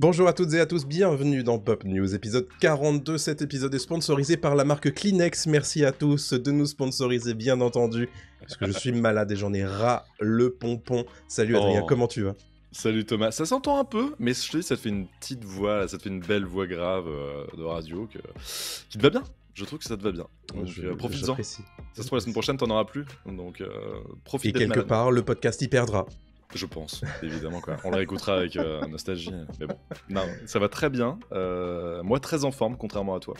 Bonjour à toutes et à tous, bienvenue dans Pop News, épisode 42. Cet épisode est sponsorisé par la marque Kleenex. Merci à tous de nous sponsoriser, bien entendu, parce que je suis malade et j'en ai ras le pompon. Salut Adrien, Oh, comment tu vas? salut Thomas. Ça s'entend un peu, mais je te dis, ça te fait une petite voix, ça te fait une belle voix grave de radio qui te va bien. Je trouve que ça te va bien. Donc profites-en. J'apprécie. Ça se trouve la semaine prochaine, t'en auras plus. Donc profite Et d'être quelque malade. part, le podcast y perdra. Je pense, évidemment quoi. On le réécoutera avec nostalgie. Mais bon, non, ça va très bien. Moi, très en forme, contrairement à toi.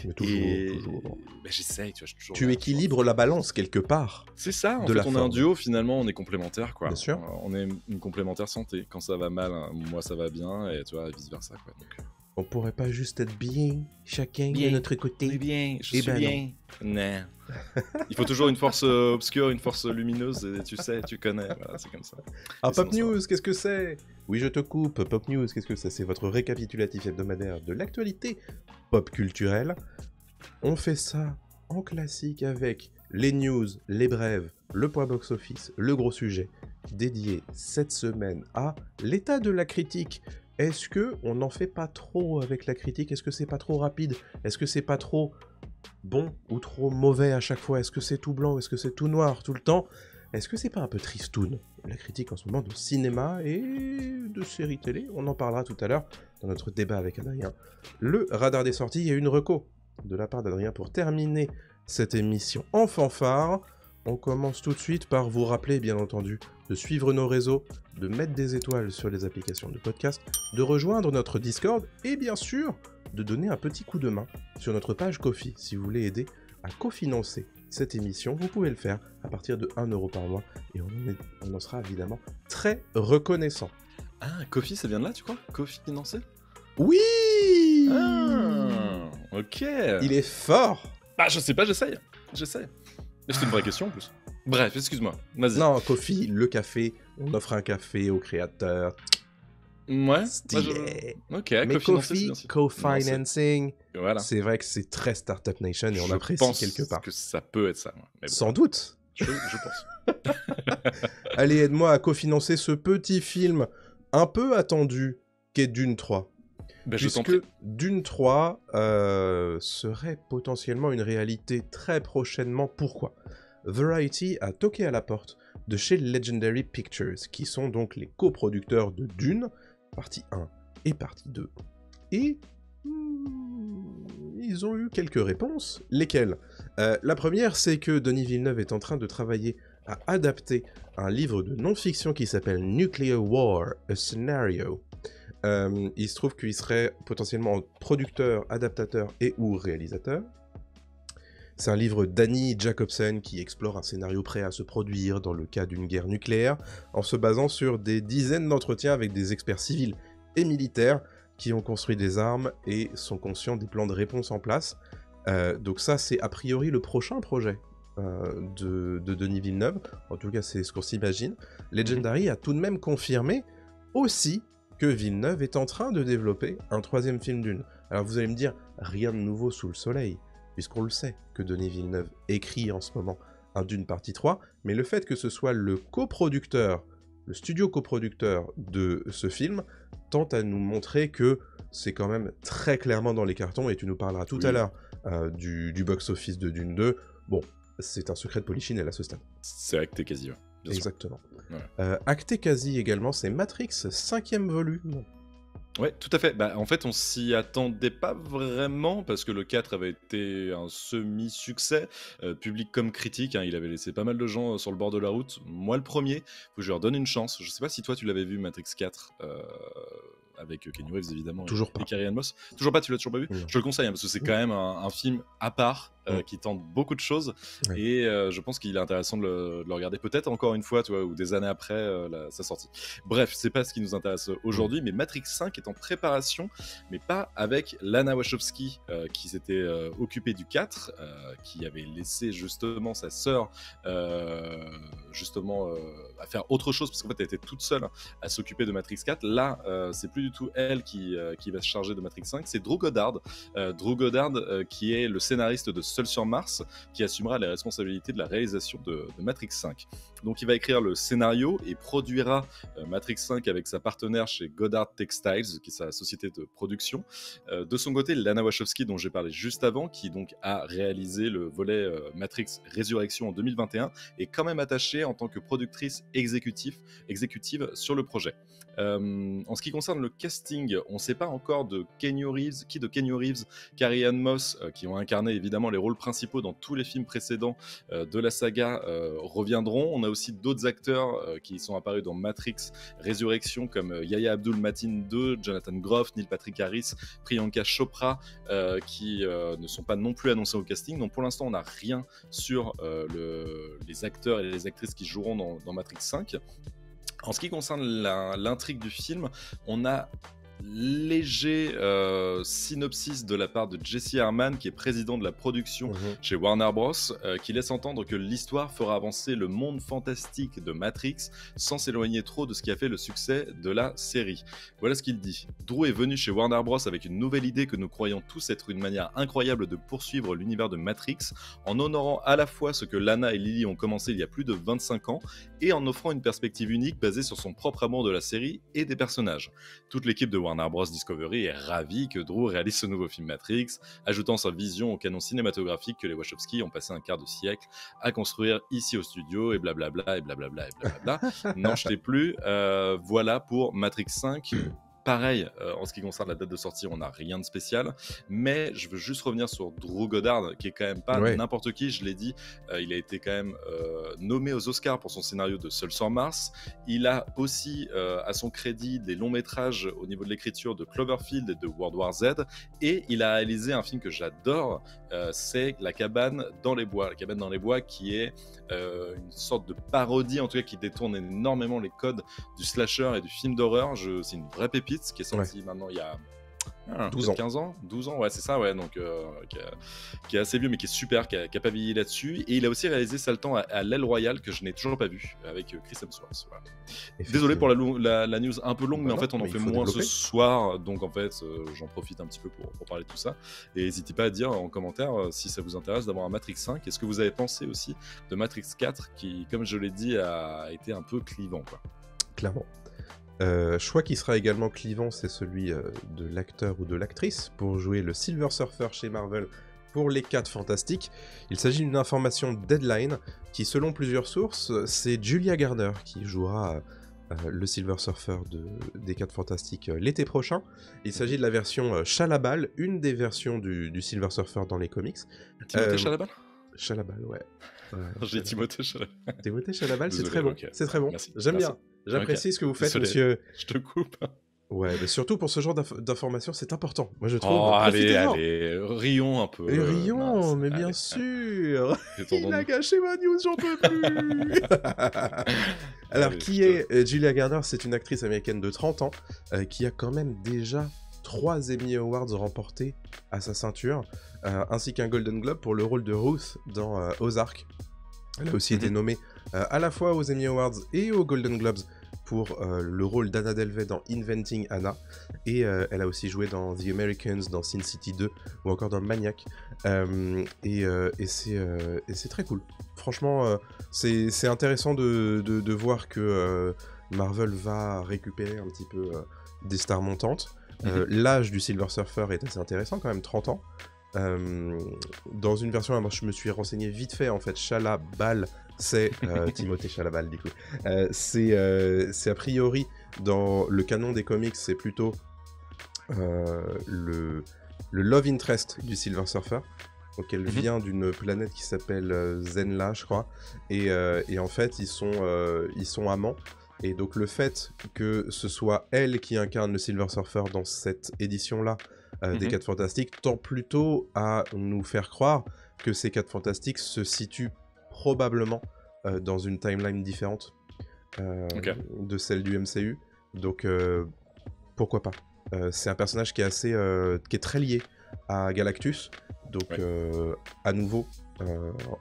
Mais toujours. Mais j'essaye, tu vois. Je suis toujours Tu là, équilibres la balance quelque part. C'est ça, en de fait, la on est un forme. duo, finalement, on est complémentaires, quoi. Bien sûr. On est une complémentaire santé. Quand ça va mal, hein, moi ça va bien, et tu vois, vice-versa, quoi. Donc, On pourrait pas juste être bien, chacun Bien. de notre côté. bien, Eh ben bien. Non. Il faut toujours une force obscure, une force lumineuse, et tu sais, tu connais, voilà, c'est comme ça. Ah, Et sinon, Pop ça va. News, qu'est-ce que c'est? Oui, je te coupe. Pop News, qu'est-ce que c'est? C'est votre récapitulatif hebdomadaire de l'actualité pop culturelle. On fait ça en classique avec les news, les brèves, le point box-office, le gros sujet, dédié cette semaine à l'état de la critique. Est-ce que on n'en fait pas trop avec la critique? Est-ce que c'est pas trop rapide? Est-ce que c'est pas trop bon ou trop mauvais à chaque fois? Est-ce que c'est tout blanc? Est-ce que c'est tout noir tout le temps? Est-ce que c'est pas un peu tristoun, la critique en ce moment de cinéma et de séries télé? On en parlera tout à l'heure dans notre débat avec Adrien. Le radar des sorties et une reco de la part d'Adrien pour terminer cette émission en fanfare. On commence tout de suite par vous rappeler, bien entendu, de suivre nos réseaux, de mettre des étoiles sur les applications de podcast, de rejoindre notre Discord et bien sûr de donner un petit coup de main sur notre page Ko-fi si vous voulez aider à cofinancer cette émission. Vous pouvez le faire à partir de 1 euro par mois et on en sera évidemment très reconnaissant. Ah, Kofi, ça vient de là, tu crois? Kofi financé? Oui, Ah, ok. il est fort. Bah, je sais pas, j'essaye. C'est une vraie question en plus. Bref, excuse-moi, vas-y. Non, Ko-fi, le café, on offre un café aux créateurs. Ouais, Stylé. Ok, Mais cofinancé, c'est Ko-fi, bien sûr. co-financing, Voilà. c'est vrai que c'est très Startup Nation et on Je apprécie pense quelque part. que ça peut être ça. Mais bon, Sans doute. je pense. Allez, aide-moi à cofinancer ce petit film un peu attendu qu'est Dune 3. Bah, je t'en Puisque prie. Dune 3 serait potentiellement une réalité très prochainement. Pourquoi? Variety a toqué à la porte de chez Legendary Pictures, qui sont donc les coproducteurs de Dune, partie 1 et partie 2. Et ils ont eu quelques réponses. Lesquelles? La première, c'est que Denis Villeneuve est en train de travailler à adapter un livre de non-fiction qui s'appelle Nuclear War, a Scenario. Il se trouve qu'il serait potentiellement producteur, adaptateur et ou réalisateur. C'est un livre d'Annie Jacobsen qui explore un scénario prêt à se produire dans le cas d'une guerre nucléaire, en se basant sur des dizaines d'entretiens avec des experts civils et militaires qui ont construit des armes et sont conscients des plans de réponse en place. Donc ça, c'est a priori le prochain projet de Denis Villeneuve. En tout cas, c'est ce qu'on s'imagine. Legendary a tout de même confirmé aussi que Villeneuve est en train de développer un 3e film Dune. Alors vous allez me dire, rien de nouveau sous le soleil, puisqu'on le sait que Denis Villeneuve écrit en ce moment un Dune partie 3, mais le fait que ce soit le coproducteur, le studio coproducteur de ce film, tente à nous montrer que c'est quand même très clairement dans les cartons, et tu nous parleras tout à l'heure du box-office de Dune 2. Bon, c'est un secret de polichinelle à ce stade. C'est acté quasi, ouais. Bien sûr. Exactement. Ouais. Acté quasi également, c'est Matrix 5e volume. Ouais, tout à fait. Bah, en fait, on s'y attendait pas vraiment parce que le 4 avait été un semi-succès, public comme critique, hein. Il avait laissé pas mal de gens sur le bord de la route. Moi, le premier, faut que je leur donne une chance. Je sais pas si toi, tu l'avais vu, Matrix 4, avec Keanu Reeves, évidemment. Toujours pas. Et Carrie-Anne Moss. Toujours pas, tu l'as toujours pas vu? Non. Je te le conseille, hein, parce que c'est quand même un film à part, qui tente beaucoup de choses. Ouais. Et je pense qu'il est intéressant de le regarder peut-être encore une fois, tu vois, ou des années après sa sortie. Bref, c'est pas ce qui nous intéresse aujourd'hui, mais Matrix 5 est en préparation, mais pas avec Lana Wachowski, qui s'était occupée du 4, qui avait laissé justement sa sœur à faire autre chose, parce qu'en fait elle était toute seule à s'occuper de Matrix 4. Là, c'est plus du tout elle qui va se charger de Matrix 5, c'est Drew Goddard. Drew Goddard, qui est le scénariste de Seul sur Mars, qui assumera les responsabilités de la réalisation de Matrix 5. Donc il va écrire le scénario et produira Matrix 5 avec sa partenaire chez Goddard Textiles, qui est sa société de production. De son côté, Lana Wachowski, dont j'ai parlé juste avant, qui donc a réalisé le volet Matrix Résurrection en 2021, est quand même attachée en tant que productrice exécutive sur le projet. En ce qui concerne le casting, on ne sait pas encore de Keanu Reeves, Carrie-Anne Moss, qui ont incarné évidemment les rôles principaux dans tous les films précédents de la saga, reviendront. On a aussi d'autres acteurs qui sont apparus dans Matrix Résurrection, comme Yahya Abdul-Mateen II, Jonathan Groff, Neil Patrick Harris, Priyanka Chopra, qui ne sont pas non plus annoncés au casting. Donc pour l'instant, on n'a rien sur les acteurs et les actrices qui joueront dans Matrix 5. En ce qui concerne l'intrigue du film, on a léger synopsis de la part de Jesse Herman, qui est président de la production chez Warner Bros, qui laisse entendre que l'histoire fera avancer le monde fantastique de Matrix sans s'éloigner trop de ce qui a fait le succès de la série. Voilà ce qu'il dit. Drew est venu chez Warner Bros avec une nouvelle idée que nous croyons tous être une manière incroyable de poursuivre l'univers de Matrix, en honorant à la fois ce que Lana et Lily ont commencé il y a plus de 25 ans et en offrant une perspective unique basée sur son propre amour de la série et des personnages. Toute l'équipe de Warner Bros Discovery est ravie que Drew réalise ce nouveau film Matrix, ajoutant sa vision au canon cinématographique que les Wachowski ont passé un quart de siècle à construire ici au studio, et blablabla, et blablabla, et blablabla. N'en jetez plus. Voilà pour Matrix 5. Pareil, en ce qui concerne la date de sortie, on n'a rien de spécial, mais je veux juste revenir sur Drew Goddard, qui est quand même pas n'importe qui, je l'ai dit, il a été quand même nommé aux Oscars pour son scénario de Seul sur Mars. Il a aussi à son crédit des longs métrages au niveau de l'écriture de Cloverfield et de World War Z, et il a réalisé un film que j'adore, c'est La cabane dans les bois. La cabane dans les bois, qui est une sorte de parodie, en tout cas qui détourne énormément les codes du slasher et du film d'horreur. C'est une vraie pépite, qui est sorti maintenant il y a 12 ans. 15 ans, 12 ans, ouais, c'est ça, ouais, donc qui est assez vieux, mais qui est super, qui a pas vieilli là-dessus. Et il a aussi réalisé Saltan à l'aile royale, que je n'ai toujours pas vu, avec Chris Hemsworth. Voilà. Désolé pour la news un peu longue, mais en fait, on en fait moins ce soir, donc en fait, j'en profite un petit peu pour parler de tout ça. Et n'hésitez pas à dire en commentaire si ça vous intéresse d'avoir un Matrix 5. Est-ce que vous avez pensé aussi de Matrix 4, qui, comme je l'ai dit, a été un peu clivant, quoi. Clairement. Choix qui sera également clivant, c'est celui de l'acteur ou de l'actrice pour jouer le Silver Surfer chez Marvel pour les 4 Fantastiques. Il s'agit d'une information Deadline qui, selon plusieurs sources, c'est Julia Garner qui jouera le Silver Surfer des 4 Fantastiques l'été prochain. Il s'agit de la version Chalabal, une des versions du Silver Surfer dans les comics. Timothée Chalabal ? Chalabal, ouais. J'ai Timothée Chalabal. Timothée Chalabal, c'est très bon. Okay. C'est très bon. Merci. J'aime bien. J'apprécie ce que vous faites, monsieur. Je te coupe. Ouais, mais surtout pour ce genre d'informations, c'est important. Moi, je trouve. Oh, allez, rions un peu. Rions, mais bien sûr. Il a gâché ma news, j'en peux plus. Alors, qui est Julia Garner? C'est une actrice américaine de 30 ans qui a quand même déjà 3 Emmy Awards remportés à sa ceinture, ainsi qu'un Golden Globe pour le rôle de Ruth dans Ozark. Elle a aussi été nommée à la fois aux Emmy Awards et aux Golden Globes pour le rôle d'Anna Delvey dans Inventing Anna, et elle a aussi joué dans The Americans, dans Sin City 2 ou encore dans Maniac, et c'est très cool. Franchement, c'est intéressant de voir que Marvel va récupérer un petit peu des stars montantes. L'âge du Silver Surfer est assez intéressant quand même, 30 ans. Dans une version, moi je me suis renseigné vite fait, en fait, Chalabal, c'est Timothée Chalabal du coup. C'est a priori, dans le canon des comics, c'est plutôt le love interest du Silver Surfer, auquel vient d'une planète qui s'appelle Zenla, je crois, et en fait ils sont amants. Et donc le fait que ce soit elle qui incarne le Silver Surfer dans cette édition-là des 4 Fantastiques tend plutôt à nous faire croire que ces 4 Fantastiques se situent probablement dans une timeline différente de celle du MCU. Donc pourquoi pas. C'est un personnage qui est très lié à Galactus. Donc à nouveau,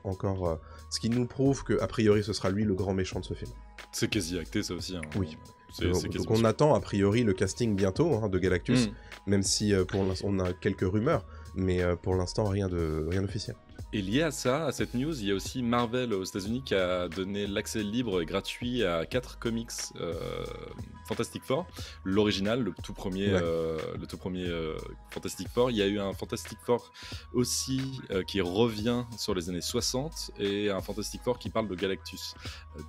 encore, ce qui nous prouve qu'a priori ce sera lui le grand méchant de ce film. C'est quasi acté ça aussi. Hein. Oui. Donc on attend a priori le casting bientôt de Galactus, même si pour l'instant on a quelques rumeurs, mais pour l'instant rien d'officiel. Et lié à ça, à cette news, il y a aussi Marvel aux États-Unis qui a donné l'accès libre et gratuit à 4 comics Fantastic Four. L'original, le tout premier, Ouais. Fantastic Four. Il y a eu un Fantastic Four aussi qui revient sur les années 60 et un Fantastic Four qui parle de Galactus.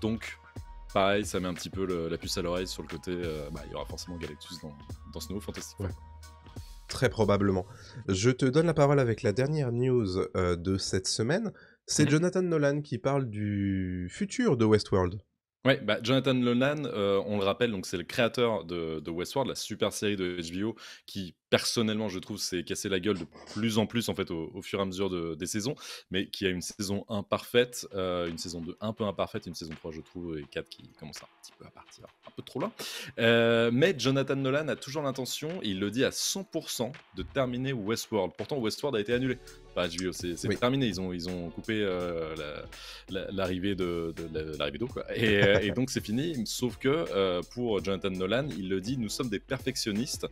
Donc, pareil, ça met un petit peu la puce à l'oreille sur le côté. Il y aura forcément Galactus dans ce nouveau Fantastic Four. Ouais. Très probablement. Je te donne la parole avec la dernière news de cette semaine. C'est Jonathan Nolan qui parle du futur de Westworld. Ouais, Jonathan Nolan, on le rappelle, donc c'est le créateur de Westworld, la super série de HBO qui, personnellement, je trouve, s'est cassé la gueule de plus en plus en fait au fur et à mesure des saisons, mais qui a une saison 1 parfaite, une saison 2 un peu imparfaite, une saison 3 je trouve, et 4 qui commence un petit peu à partir un peu trop loin. Mais Jonathan Nolan a toujours l'intention, et il le dit à 100%, de terminer Westworld. Pourtant, Westworld a été annulé par HBO, c'est Oui. terminé, ils ont coupé l'arrivée l'arrivée d'eau, quoi. Et donc c'est fini, sauf que pour Jonathan Nolan, il le dit, nous sommes des perfectionnistes,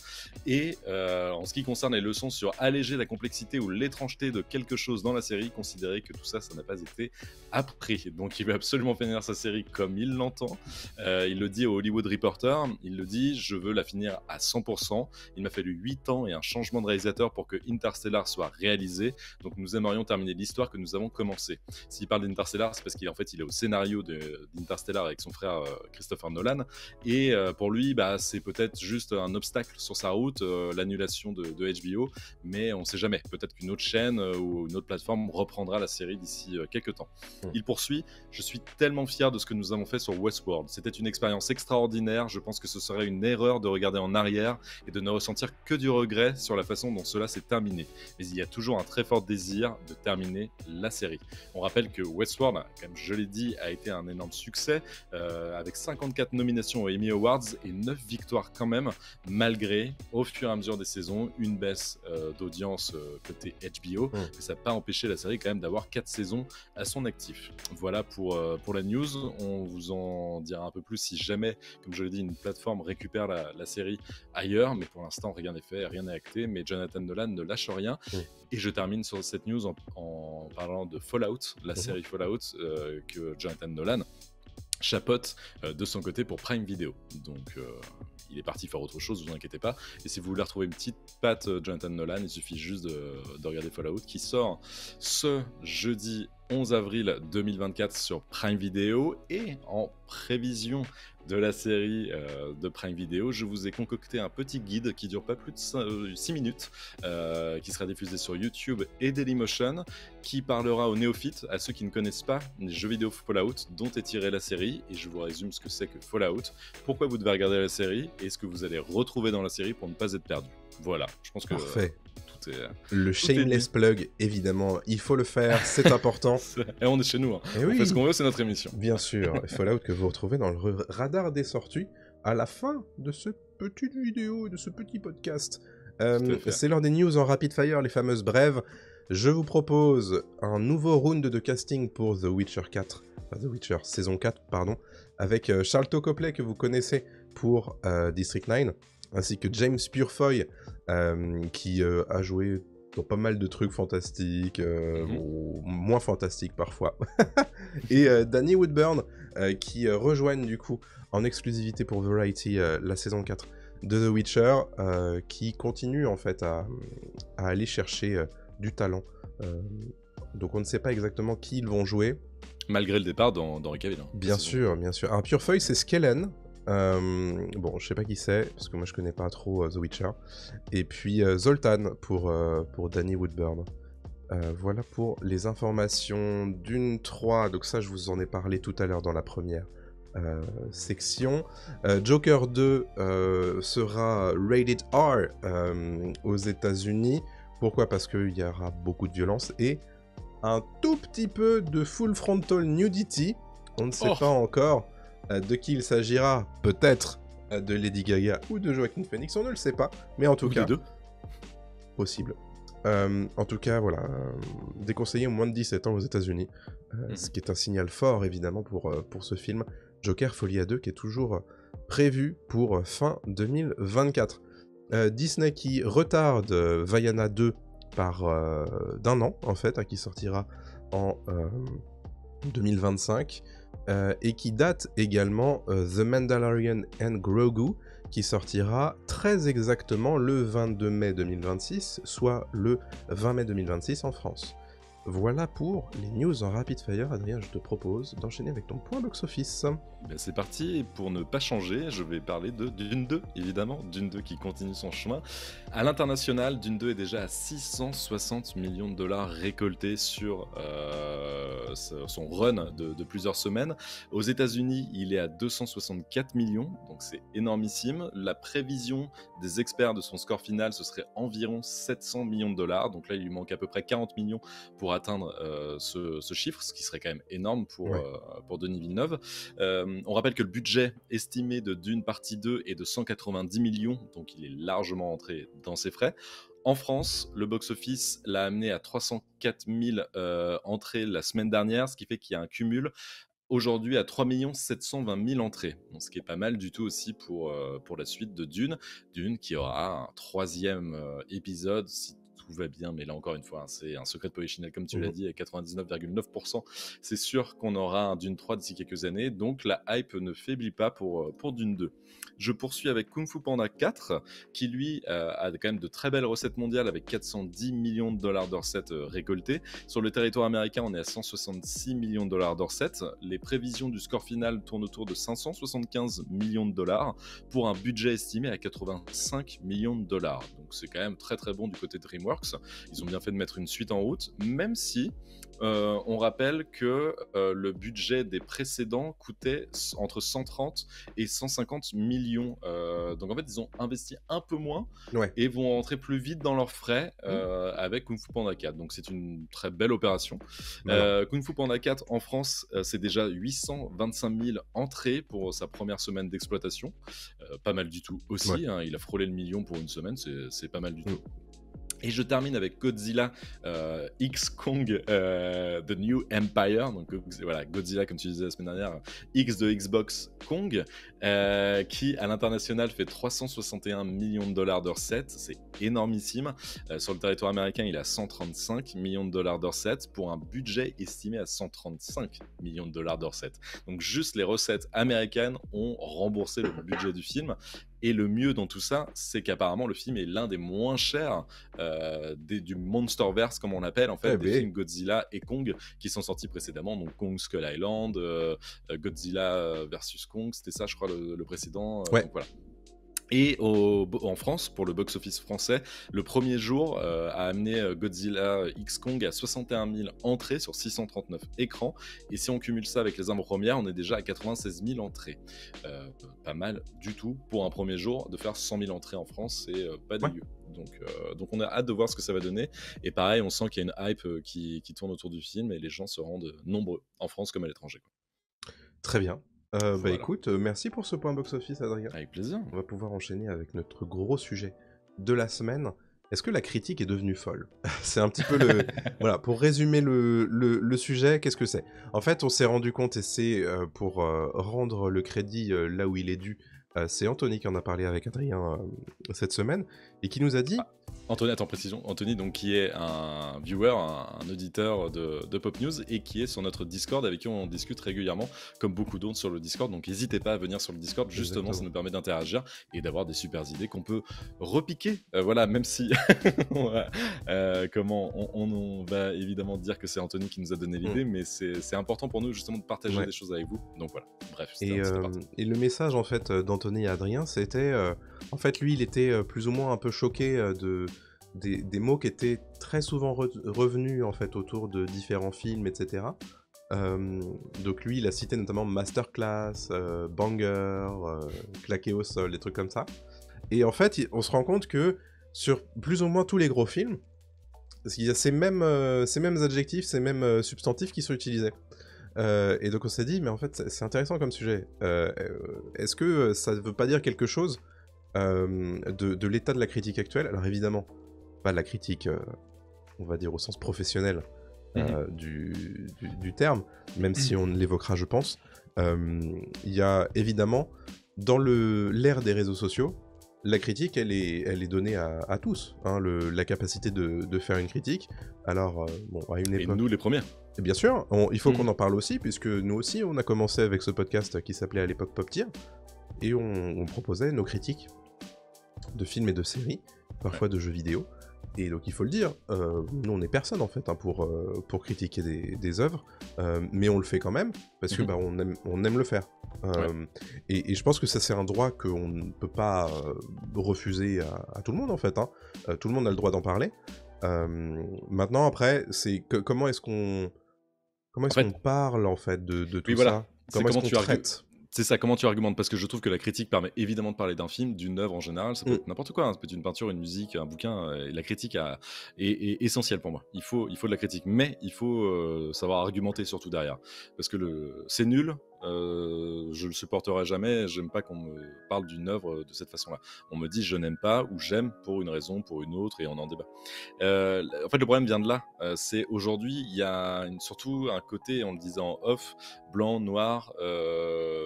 et en ce qui concerne les leçons sur alléger la complexité ou l'étrangeté de quelque chose dans la série, considérer que tout ça n'a pas été appris. Donc il veut absolument finir sa série comme il l'entend. Il le dit au Hollywood Reporter, il le dit, je veux la finir à 100%. Il m'a fallu 8 ans et un changement de réalisateur pour que Interstellar soit réalisé. Donc nous aimerions terminer l'histoire que nous avons commencée. S'il parle d'Interstellar, c'est parce qu'il est au scénario d'Interstellar avec son frère Christopher Nolan. Et pour lui, c'est peut-être juste un obstacle sur sa route, l'annulation de HBO. Mais on ne sait jamais. Peut-être qu'une autre chaîne ou une autre plateforme reprendra la série d'ici quelques temps. Il poursuit, je suis tellement fier de ce que nous avons fait sur Westworld. C'était une expérience extraordinaire. Je pense que ce serait une erreur de regarder en arrière et de ne ressentir que du regret sur la façon dont cela s'est terminé. Mais il y a toujours un très fort désir de terminer la série. On rappelle que Westworld, comme je l'ai dit, a été un énorme succès avec 54 nominations aux Emmy Awards et 9 victoires quand même, malgré, au fur et à mesure des saisons, une baisse d'audience côté HBO. Mais ça n'a pas empêché la série quand même d'avoir 4 saisons à son actif. Voilà pour la news. On vous en dira un peu plus si jamais, comme je l'ai dit, une plateforme récupère la série ailleurs. Mais pour l'instant, rien n'est fait, rien n'est acté. Mais Jonathan Nolan ne lâche rien. Et je termine sur cette news en parlant de Fallout, la série Fallout que Jonathan Nolan chapeaute de son côté pour Prime Video. Donc il est parti faire autre chose, vous inquiétez pas. Et si vous voulez retrouver une petite patte Jonathan Nolan, il suffit juste de regarder Fallout qui sort ce jeudi 11 avril 2024 sur Prime Video. Et en prévision de la série de Prime Video, je vous ai concocté un petit guide qui dure pas plus de 6 minutes, qui sera diffusé sur YouTube et Dailymotion, qui parlera aux néophytes, à ceux qui ne connaissent pas les jeux vidéo Fallout dont est tirée la série, et je vous résume ce que c'est que Fallout, pourquoi vous devez regarder la série, et ce que vous allez retrouver dans la série pour ne pas être perdu. Voilà, je pense que Parfait. tout est... Le shameless plug, évidemment, il faut le faire, c'est important. Et on est chez nous, hein. Et On oui, fait ce qu'on veut, c'est notre émission. bien sûr. Fallout que vous retrouvez dans le radar des sorties à la fin de cette petite vidéo, de ce petit podcast. C'est l'heure des news en rapid fire, les fameuses brèves. Je vous propose un nouveau round de casting pour The Witcher 4, enfin The Witcher saison 4, pardon, avec Sharlto Copley que vous connaissez pour District 9, ainsi que James Purefoy qui a joué dans pas mal de trucs fantastiques, ou moins fantastiques parfois, et Danny Woodburn qui rejoignent du coup en exclusivité pour Variety la saison 4 de The Witcher, qui continue en fait à aller chercher du talent. Donc on ne sait pas exactement qui ils vont jouer. Malgré le départ d'Henry Cavill. Hein. Bien sûr, bien sûr. Un Purefoy, c'est Skellen. Bon, je sais pas qui c'est, parce que moi je connais pas trop The Witcher. Et puis Zoltan pour Danny Woodburn. Voilà pour les informations d'une 3. Donc ça, je vous en ai parlé tout à l'heure dans la première section. Joker 2 sera rated R aux États-Unis. Pourquoi ? Parce qu'il y aura beaucoup de violence et un tout petit peu de full frontal nudity. On ne sait pas encore de qui il s'agira. Peut-être de Lady Gaga ou de Joaquin Phoenix, on ne le sait pas. Mais en tout cas, des deux. Possible. En tout cas, voilà, déconseillé aux moins de 17 ans aux États-Unis, ce qui est un signal fort évidemment pour ce film Joker Folie à 2 qui est toujours prévu pour fin 2024. Disney qui retarde Vaiana 2 d'un an, en fait, hein, qui sortira en 2025, et qui date également The Mandalorian and Grogu, qui sortira très exactement le 22 mai 2026, soit le 20 mai 2026 en France. Voilà pour les news en rapid fire. Adrien, je te propose d'enchaîner avec ton point box-office. Ben c'est parti, et pour ne pas changer, je vais parler de Dune 2, évidemment, Dune 2 qui continue son chemin. À l'international, Dune 2 est déjà à 660 millions de dollars récoltés sur son run de plusieurs semaines. Aux États-Unis, il est à 264 millions, donc c'est énormissime. La prévision des experts de son score final, ce serait environ 700 millions de dollars, donc là il lui manque à peu près 40 millions pour atteindre ce chiffre, ce qui serait quand même énorme pour Denis Villeneuve. On rappelle que le budget estimé de Dune partie 2 est de 190 millions, donc il est largement entré dans ses frais. En France, le box-office l'a amené à 304 000 entrées la semaine dernière, ce qui fait qu'il y a un cumul aujourd'hui à 3 720 000 entrées, donc ce qui est pas mal du tout aussi pour la suite de Dune. Dune qui aura un 3e épisode, si tout va bien, mais là encore une fois, hein, c'est un secret de Polichinelle, comme tu l'as dit, à 99,9%. C'est sûr qu'on aura un Dune 3 d'ici quelques années, donc la hype ne faiblit pas pour Dune 2. Je poursuis avec Kung Fu Panda 4, qui lui a quand même de très belles recettes mondiales avec 410 millions de dollars de recettes récoltées. Sur le territoire américain, on est à 166 millions de dollars de recettes. Les prévisions du score final tournent autour de 575 millions de dollars pour un budget estimé à 85 millions de dollars. Donc c'est quand même très très bon du côté de DreamWorks. Ils ont bien fait de mettre une suite en route, même si on rappelle que le budget des précédents coûtait entre 130 et 150 millions. Donc en fait, ils ont investi un peu moins et vont rentrer plus vite dans leurs frais avec Kung Fu Panda 4. Donc c'est une très belle opération. Kung Fu Panda 4 en France, c'est déjà 825 000 entrées pour sa première semaine d'exploitation. Pas mal du tout aussi. Hein, il a frôlé le million pour une semaine, c'est pas mal du tout. Et je termine avec Godzilla X Kong The New Empire, donc voilà, Godzilla comme tu disais la semaine dernière, X de Xbox Kong, qui à l'international fait 361 millions de dollars de recettes, c'est énormissime. Sur le territoire américain, il a 135 millions de dollars de recettes pour un budget estimé à 135 millions de dollars de recettes. Donc juste les recettes américaines ont remboursé le budget du film. Et le mieux dans tout ça, c'est qu'apparemment le film est l'un des moins chers du Monsterverse, comme on l'appelle, en fait, des films Godzilla et Kong qui sont sortis précédemment. Donc Kong Skull Island, Godzilla versus Kong, c'était ça, je crois, le précédent. Donc voilà. Et en France, pour le box-office français, le premier jour a amené Godzilla X Kong à 61 000 entrées sur 639 écrans. Et si on cumule ça avec les avant-premières, on est déjà à 96 000 entrées. Pas mal du tout pour un premier jour de faire 100 000 entrées en France, c'est pas dégueu. Donc on a hâte de voir ce que ça va donner. Et pareil, on sent qu'il y a une hype qui tourne autour du film et les gens se rendent nombreux en France comme à l'étranger. Très bien. Voilà. Bah écoute, merci pour ce point box-office, Adrien. Avec plaisir. On va pouvoir enchaîner avec notre gros sujet de la semaine. Est-ce que la critique est devenue folle? C'est un petit peu le... Voilà, pour résumer le sujet, qu'est-ce que c'est? En fait, on s'est rendu compte, et c'est pour rendre le crédit là où il est dû, c'est Anthony qui en a parlé avec Adrien cette semaine, et qui nous a dit... Anthony, attends, précision. Anthony, donc, qui est un viewer, un auditeur de Pop News et qui est sur notre Discord avec qui on discute régulièrement, comme beaucoup d'autres sur le Discord. Donc, n'hésitez pas à venir sur le Discord. Justement, ça nous permet d'interagir et d'avoir des super idées qu'on peut repiquer. Voilà, même si on va évidemment dire que c'est Anthony qui nous a donné l'idée, mais c'est important pour nous justement de partager des choses avec vous. Donc voilà, bref. Et le message en fait d'Anthony à Adrien, c'était en fait lui, il était plus ou moins un peu choqué des mots qui étaient très souvent revenus en fait autour de différents films, etc. Donc lui, il a cité notamment masterclass, banger, claqué au sol, des trucs comme ça. Et en fait, on se rend compte que sur plus ou moins tous les gros films, il y a ces mêmes adjectifs, ces mêmes substantifs qui sont utilisés. Et donc on s'est dit, mais en fait, c'est intéressant comme sujet. Est-ce que ça ne veut pas dire quelque chose de l'état de la critique actuelle? Alors évidemment, pas la critique, on va dire au sens professionnel du terme, même si on l'évoquera, je pense. Il y a évidemment, dans l'ère des réseaux sociaux, la critique, elle est donnée à tous, hein, la capacité de faire une critique. Alors, bon, à une Et époque... nous, les premiers. Et bien sûr, il faut qu'on Mhm. en parle aussi, puisque nous aussi, on a commencé avec ce podcast qui s'appelait à l'époque Pop Tier, et on proposait nos critiques de films et de séries, parfois de jeux vidéo. Et donc il faut le dire, nous on n'est personne en fait, hein, pour critiquer des œuvres, mais on le fait quand même, parce que Mhm. bah, on aime le faire. Ouais. Et je pense que ça c'est un droit qu'on ne peut pas refuser à tout le monde en fait, hein. Tout le monde a le droit d'en parler. Maintenant après, c'est comment est-ce qu'on En fait, parle en fait de oui, tout voilà. ça? C'est Comment est-ce comment qu'on tu argumentes. traite? C'est ça, comment tu argumentes? Parce que je trouve que la critique permet évidemment de parler d'un film, d'une œuvre en général, ça peut Mm. être n'importe quoi, hein, ça peut être une peinture, une musique, un bouquin, et la critique est essentielle pour moi. Il faut de la critique, mais il faut savoir argumenter surtout derrière. Parce que c'est nul, je le supporterai jamais, j'aime pas qu'on me parle d'une œuvre de cette façon-là. On me dit je n'aime pas ou j'aime pour une raison, pour une autre, et on en débat. En fait, le problème vient de là. C'est aujourd'hui, il y a surtout un côté, en le disant en off, blanc, noir,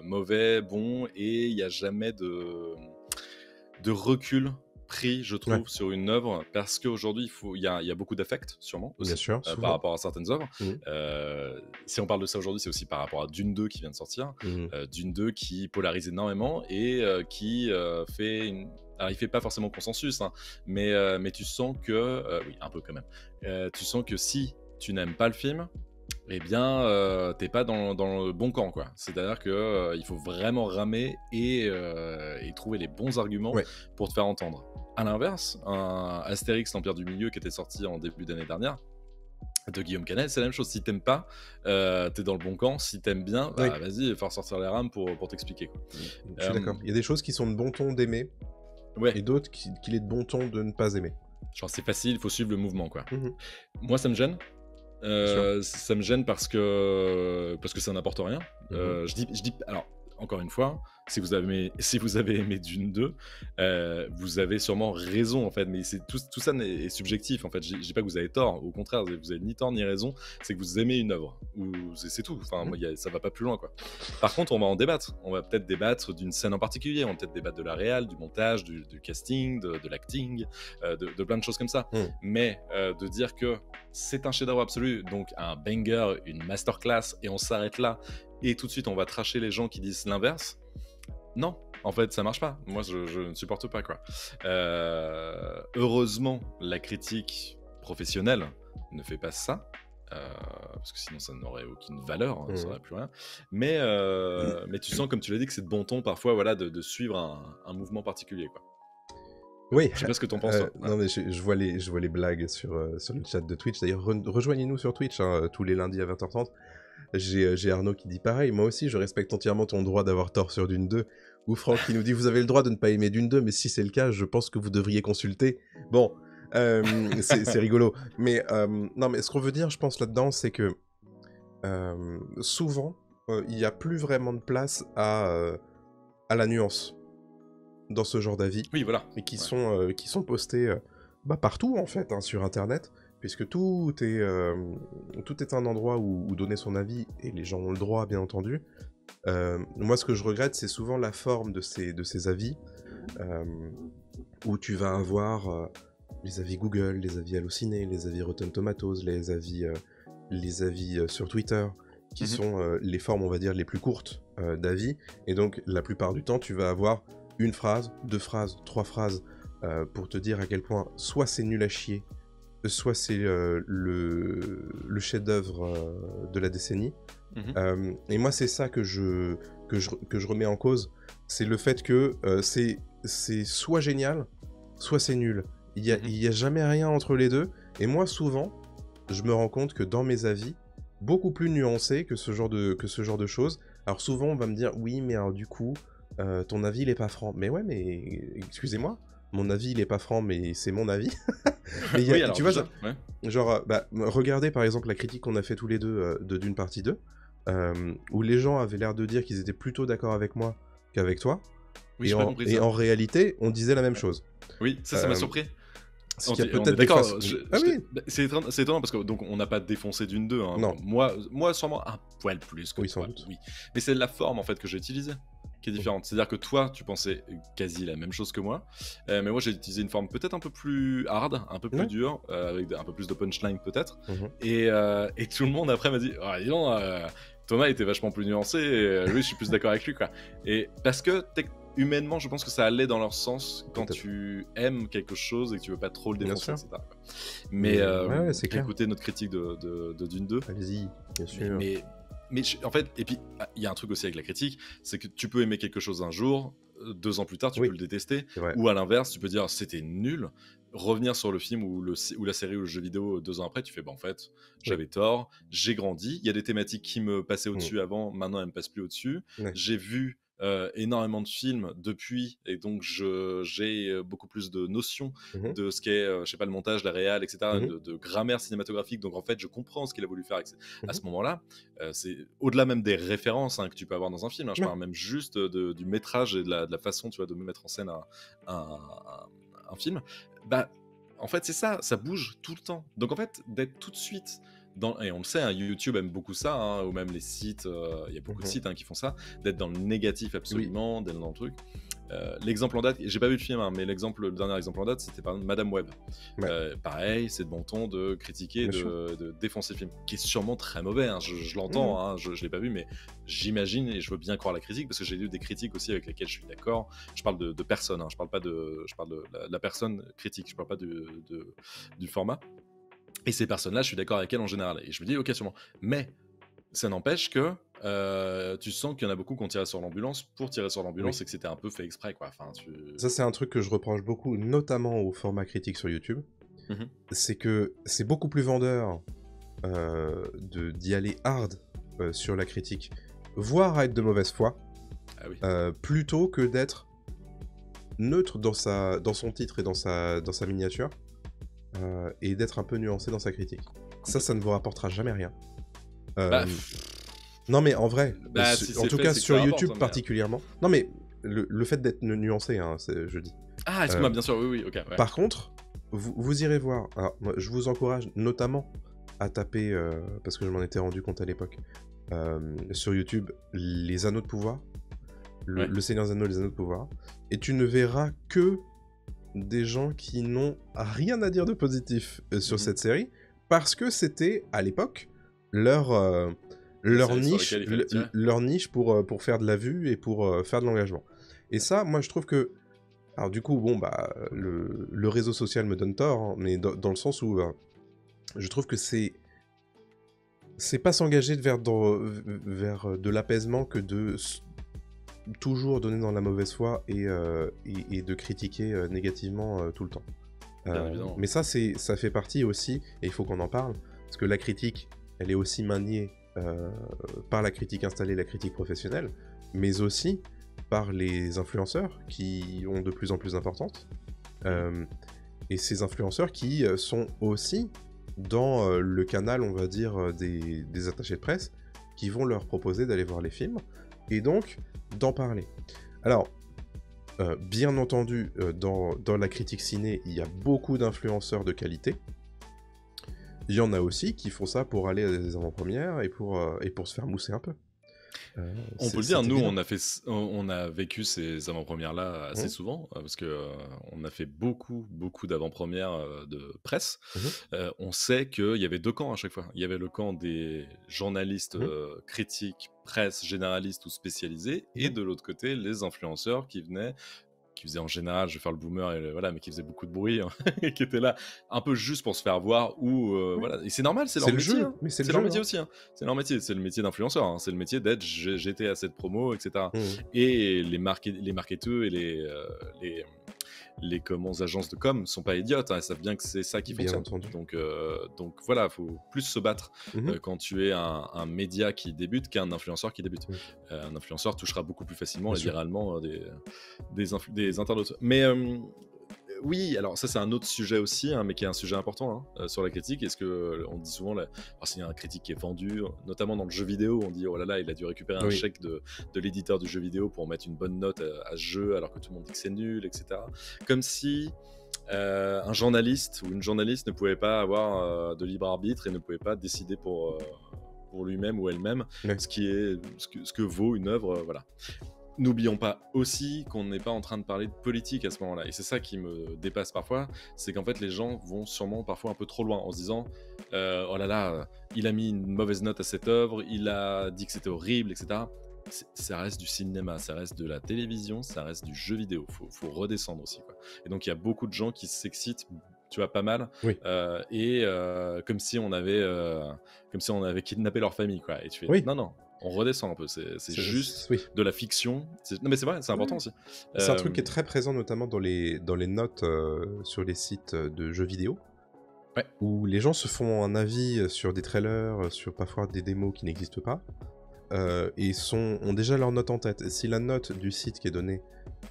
mauvais, bon, et il n'y a jamais de recul pris, je Ouais, trouve, sur une œuvre, parce qu'aujourd'hui, il y a beaucoup d'affect, sûrement, bien aussi, sûr, par souvent. rapport à certaines œuvres. Mm. Si on parle de ça aujourd'hui, c'est aussi par rapport à Dune 2 qui vient de sortir. Mm. Dune 2 qui polarise énormément et qui fait une... Alors, il fait pas forcément consensus, hein, mais tu sens que... oui, un peu quand même. Tu sens que si tu n'aimes pas le film, eh bien, t'es pas dans le bon camp, quoi. C'est-à-dire que il faut vraiment ramer et trouver les bons arguments Ouais. pour te faire entendre. À l'inverse, un Astérix, l'Empire du Milieu, qui était sorti en début d'année dernière, de Guillaume Canet, c'est la même chose. Si t'aimes pas, t'es dans le bon camp. Si t'aimes bien, Oui. bah vas-y, il va falloir sortir les rames pour t'expliquer, quoi. Je suis d'accord. Il y a des choses qui sont de bon ton d'aimer, et Ouais, d'autres qu'il est de bon ton de ne pas aimer. genre c'est facile, il faut suivre le mouvement, quoi. Mhm. Moi, ça me gêne. Bien sûr. Ça me gêne parce que ça n'apporte rien. Mhm. Je dis, alors encore une fois, si vous avez aimé Dune 2, vous avez sûrement raison en fait, mais tout ça est subjectif en fait. Je dis pas que vous avez tort, au contraire, vous avez ni tort ni raison, c'est que vous aimez une œuvre, ou c'est tout. Enfin, moi, ça va pas plus loin, quoi. Par contre, on va en débattre. On va peut-être débattre d'une scène en particulier, on va peut-être débattre de la réal, du montage, du casting, de l'acting, de plein de choses comme ça. Mhm. Mais de dire que c'est un chef-d'œuvre absolu, donc un banger, une masterclass, et on s'arrête là, et tout de suite on va tracher les gens qui disent l'inverse. Non, en fait ça marche pas. Moi je ne supporte pas, quoi. Heureusement, la critique professionnelle ne fait pas ça. Parce que sinon ça n'aurait aucune valeur, hein, ça n'aurait plus rien. Mais tu sens, comme tu l'as dit, que c'est de bon ton parfois, voilà, de suivre un mouvement particulier, quoi. Oui. Je sais pas ce que t'en penses, toi. Non, mais je vois les blagues sur le chat de Twitch. D'ailleurs, rejoignez-nous sur Twitch, hein, tous les lundis à 20h30. J'ai Arnaud qui dit pareil. Moi aussi, je respecte entièrement ton droit d'avoir tort sur Dune 2. Ou Franck qui nous dit vous avez le droit de ne pas aimer Dune 2, mais si c'est le cas, je pense que vous devriez consulter. Bon, c'est rigolo. Mais non, mais ce qu'on veut dire, je pense, là-dedans, c'est que souvent, il n'y a plus vraiment de place à la nuance dans ce genre d'avis. Oui, voilà. Et qui sont postés partout, en fait, hein, sur Internet, puisque tout est un endroit où donner son avis, et les gens ont le droit, bien entendu. Moi, ce que je regrette, c'est souvent la forme de ces avis, où tu vas avoir les avis Google, les avis Allociné, les avis Rotten Tomatoes, les avis sur Twitter, qui sont les formes, on va dire, les plus courtes d'avis. Et donc, la plupart du temps, tu vas avoir une phrase, 2 phrases, 3 phrases, pour te dire à quel point soit c'est nul à chier, soit c'est le chef-d'œuvre de la décennie. Et moi, c'est ça que je remets en cause. C'est le fait que c'est soit génial, soit c'est nul. Il y a jamais rien entre les deux. Et moi, souvent, je me rends compte que dans mes avis, beaucoup plus nuancés que ce genre de choses. Alors souvent, on va me dire, oui, mais alors du coup, ton avis, il est pas franc. Mais ouais, mais excusez-moi, mon avis, il est pas franc, mais c'est mon avis. Mais Oui, alors, tu vois, déjà, ouais. genre, regardez par exemple la critique qu'on a fait tous les deux de Dune partie 2, où les gens avaient l'air de dire qu'ils étaient plutôt d'accord avec moi qu'avec toi. Oui, j'ai pas compris et ça. en réalité, on disait la même chose. Oui, ça m'a surpris. Ce qu'il y a On est peut-être des d'accord. façons... Ah oui. C'est étonnant parce que donc on n'a pas défoncé Dune 2. Hein. Non. Moi, sûrement un poil plus que Oui, toi. sans doute. Oui. Mais c'est la forme en fait que j'ai utilisée. qui est différente. C'est-à-dire que toi, tu pensais quasi la même chose que moi, mais moi j'ai utilisé une forme peut-être un peu plus hard, un peu plus Ouais. dure, avec un peu plus de punchline peut-être. Mhm. Et tout le monde après m'a dit, ah, dis donc, Thomas était vachement plus nuancé, et lui je suis plus d'accord avec lui, quoi. Et parce que humainement, je pense que ça allait dans leur sens quand Peut-être. tu aimes quelque chose et que tu veux pas trop le Bien défoncer, sûr. etc. quoi. Mais Ouais, c'est clair. écoutez notre critique de Dune 2. Allez-y, bien sûr. Mais en fait, et puis il y a un truc aussi avec la critique, c'est que tu peux aimer quelque chose un jour, 2 ans plus tard, tu Oui. peux le détester, C'est vrai. ou à l'inverse, tu peux dire c'était nul, revenir sur le film ou la série ou le jeu vidéo 2 ans après, tu fais bah en fait, j'avais tort, j'ai grandi, il y a des thématiques qui me passaient au-dessus avant, maintenant elles me passent plus au-dessus, Ouais. j'ai vu énormément de films depuis, et donc j'ai beaucoup plus de notions Mhm. de ce qu'est, je sais pas, le montage, la réal, etc., Mhm. de grammaire cinématographique, donc en fait je comprends ce qu'il a voulu faire à ce Mhm. moment-là. C'est au-delà même des références que tu peux avoir dans un film, je Ouais. parle même juste du métrage et de la façon, tu vois, de mettre en scène un film. Bah, en fait, c'est ça bouge tout le temps. Donc en fait, d'être tout de suite et on le sait, YouTube aime beaucoup ça, ou même les sites, il y a beaucoup de Mhm. sites qui font ça, d'être dans le négatif Oui. absolument, d'être dans le truc. L'exemple en date, j'ai pas vu le film, mais le dernier exemple en date, c'était par exemple Madame Web. Ouais. Pareil, c'est de bon ton de critiquer, Bien sûr. de défoncer le film, qui est sûrement très mauvais, je Mhm. l'entends, je l'ai pas vu, mais j'imagine et je veux bien croire la critique, parce que j'ai lu des critiques aussi avec lesquelles je suis d'accord. Je parle de personnes, je parle pas je parle de la personne critique, je parle pas du format. Et ces personnes-là, je suis d'accord avec elles en général. Et je me dis, ok, sûrement. Mais ça n'empêche que tu sens qu'il y en a beaucoup qui ont tiré sur l'ambulance pour tirer sur l'ambulance, Oui. et que c'était un peu fait exprès, quoi. Enfin, Ça, c'est un truc que je reproche beaucoup, notamment au format critique sur YouTube. Mhm. C'est que c'est beaucoup plus vendeur d'y aller hard sur la critique, voire à être de mauvaise foi, Ah oui. plutôt que d'être neutre dans son titre et dans sa miniature, et d'être un peu nuancé dans sa critique. Ça ne vous rapportera jamais rien. Bah, Non mais en vrai, bah, si en c'est tout fait, cas c'est que sur ça rapporte, YouTube mais... particulièrement. Non mais le fait d'être nuancé, je dis. Ah, excuse-moi, bien sûr, oui, ok. Ouais. Par contre, vous irez voir. Alors, moi, je vous encourage notamment à taper, parce que je m'en étais rendu compte à l'époque, sur YouTube, les Anneaux de pouvoir, le Seigneur des Anneaux, les Anneaux de pouvoir, et tu ne verras que des gens qui n'ont rien à dire de positif sur cette série, parce que c'était à l'époque leur niche pour faire de la vue et pour faire de l'engagement. Et ça, moi je trouve que, alors du coup, bon bah le réseau social me donne tort, mais dans le sens où je trouve que c'est pas s'engager vers de l'apaisement que de toujours donner dans la mauvaise foi et de critiquer négativement tout le temps. Bien évidemment. Mais ça fait partie aussi, et il faut qu'on en parle, parce que la critique, elle est aussi maniée par la critique installée, la critique professionnelle, mais aussi par les influenceurs qui ont de plus en plus d'importance. Et ces influenceurs qui sont aussi dans le canal, on va dire, des attachés de presse, qui vont leur proposer d'aller voir les films, et donc d'en parler. Alors, bien entendu, dans la critique ciné, il y a beaucoup d'influenceurs de qualité. Il y en a aussi qui font ça pour aller à des avant-premières et pour se faire mousser un peu. On peut le dire, nous, on a vécu ces avant-premières-là assez souvent, parce que on a fait beaucoup d'avant-premières de presse. On sait qu'il y avait 2 camps à chaque fois. Il y avait le camp des journalistes critiques, presse, généralistes ou spécialisés, et de l'autre côté, les influenceurs qui faisaient en général, je vais faire le boomer, mais qui faisaient beaucoup de bruit, et qui étaient là un peu juste pour se faire voir, ou voilà. Et c'est normal, c'est leur métier. Mais c'est leur métier aussi. C'est leur métier, c'est le métier d'influenceur. C'est le métier d'être j'étais à cette promo, etc. Et les marketeurs et les agences de com sont pas idiotes, elles savent bien que c'est ça qui fonctionne. Donc voilà, il faut plus se battre quand tu es un média qui débute qu'un influenceur qui débute. Un influenceur touchera beaucoup plus facilement et viralement des internautes. Mais oui, alors ça c'est un autre sujet aussi, mais qui est un sujet important sur la critique. Est-ce que on dit souvent, s'il y a un critique qui est vendu, notamment dans le jeu vidéo, on dit oh là là, il a dû récupérer un chèque de l'éditeur du jeu vidéo pour mettre une bonne note à ce jeu, alors que tout le monde dit que c'est nul, etc. Comme si un journaliste ou une journaliste ne pouvait pas avoir de libre arbitre et ne pouvait pas décider pour lui-même ou elle-même ce que vaut une œuvre, voilà. n'oublions pas aussi qu'on n'est pas en train de parler de politique à ce moment-là. Et c'est ça qui me dépasse parfois, c'est qu'en fait les gens vont sûrement parfois un peu trop loin en se disant oh là là, il a mis une mauvaise note à cette œuvre, il a dit que c'était horrible, etc. Ça reste du cinéma, ça reste de la télévision, ça reste du jeu vidéo. Faut redescendre aussi, quoi. Et donc il y a beaucoup de gens qui s'excitent, tu vois, pas mal, Oui. comme si on avait kidnappé leur famille, quoi. Et tu fais Oui. non, on redescend un peu. C'est juste oui. de la fiction. Non mais c'est vrai, c'est important aussi. C'est un truc qui est très présent notamment dans les notes sur les sites de jeux vidéo. Ouais. Où les gens se font un avis sur des trailers, sur parfois des démos qui n'existent pas. Et ont déjà leur note en tête. Et si la note du site qui est donnée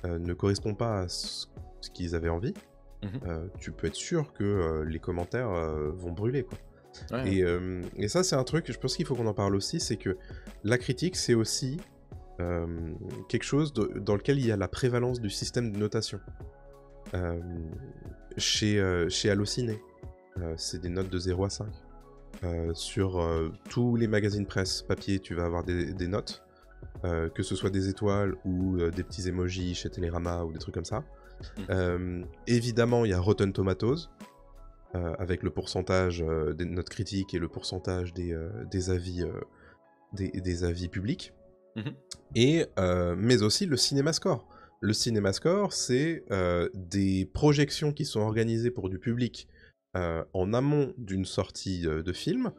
ne correspond pas à ce qu'ils avaient envie, tu peux être sûr que les commentaires vont brûler, quoi. Ouais. Et ça, c'est un truc, je pense qu'il faut qu'on en parle aussi, c'est que la critique, c'est aussi quelque chose dans lequel il y a la prévalence du système de notation. Chez Allociné, c'est des notes de 0 à 5. Sur tous les magazines presse papier, tu vas avoir des notes, que ce soit des étoiles ou des petits emojis chez Télérama ou des trucs comme ça. Évidemment, il y a Rotten Tomatoes, avec le pourcentage des notes critiques et le pourcentage des avis publics. Mais aussi le CinemaScore. Le CinemaScore, c'est des projections qui sont organisées pour du public en amont d'une sortie de film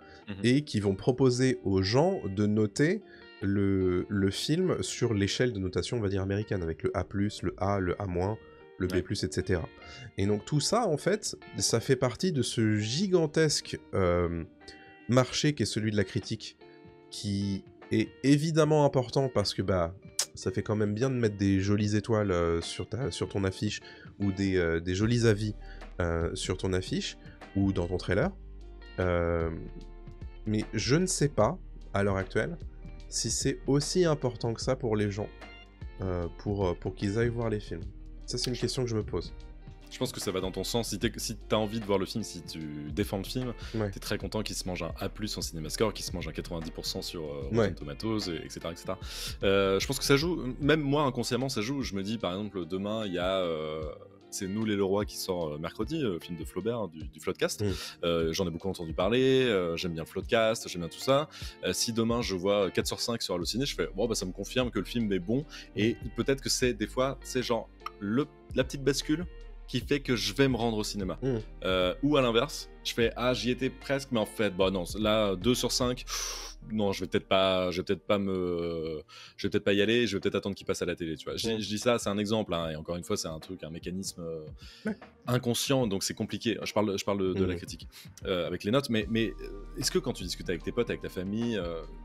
et qui vont proposer aux gens de noter le film sur l'échelle de notation, on va dire, américaine, avec le A+, le A, le A-, le B+, etc. Et donc tout ça, en fait, ça fait partie de ce gigantesque marché qui est celui de la critique, qui est évidemment important parce que ça fait quand même bien de mettre des jolies étoiles sur ton affiche ou des jolis avis sur ton affiche ou dans ton trailer. Mais je ne sais pas, à l'heure actuelle, si c'est aussi important que ça pour les gens, pour qu'ils aillent voir les films. Ça, c'est une question que je me pose. Je pense que ça va dans ton sens. Si t'as envie de voir le film, si tu défends le film, t'es très content qu'il se mange un A+ en CinemaScore, qu'il se mange un 90% sur Rotten Tomatoes, etc. Je pense que ça joue, même moi inconsciemment ça joue. Je me dis par exemple demain il y a c'est Nous les Leroy qui sort mercredi, film de Flaubert, du Floodcast. J'en ai beaucoup entendu parler, j'aime bien le Floodcast, j'aime bien tout ça. Si demain je vois 4 sur 5 sur Allociné, je fais ça me confirme que le film est bon, et peut-être que c'est des fois, c'est genre la petite bascule qui fait que je vais me rendre au cinéma. Ou à l'inverse, je fais j'y étais presque, mais en fait non, là 2 sur 5, non, je vais peut-être pas y aller, je vais peut-être attendre qu'il passe à la télé, tu vois. Je dis ça, c'est un exemple, et encore une fois c'est un mécanisme inconscient, donc c'est compliqué. Je parle de la critique avec les notes, mais est-ce que quand tu discutes avec tes potes, avec ta famille,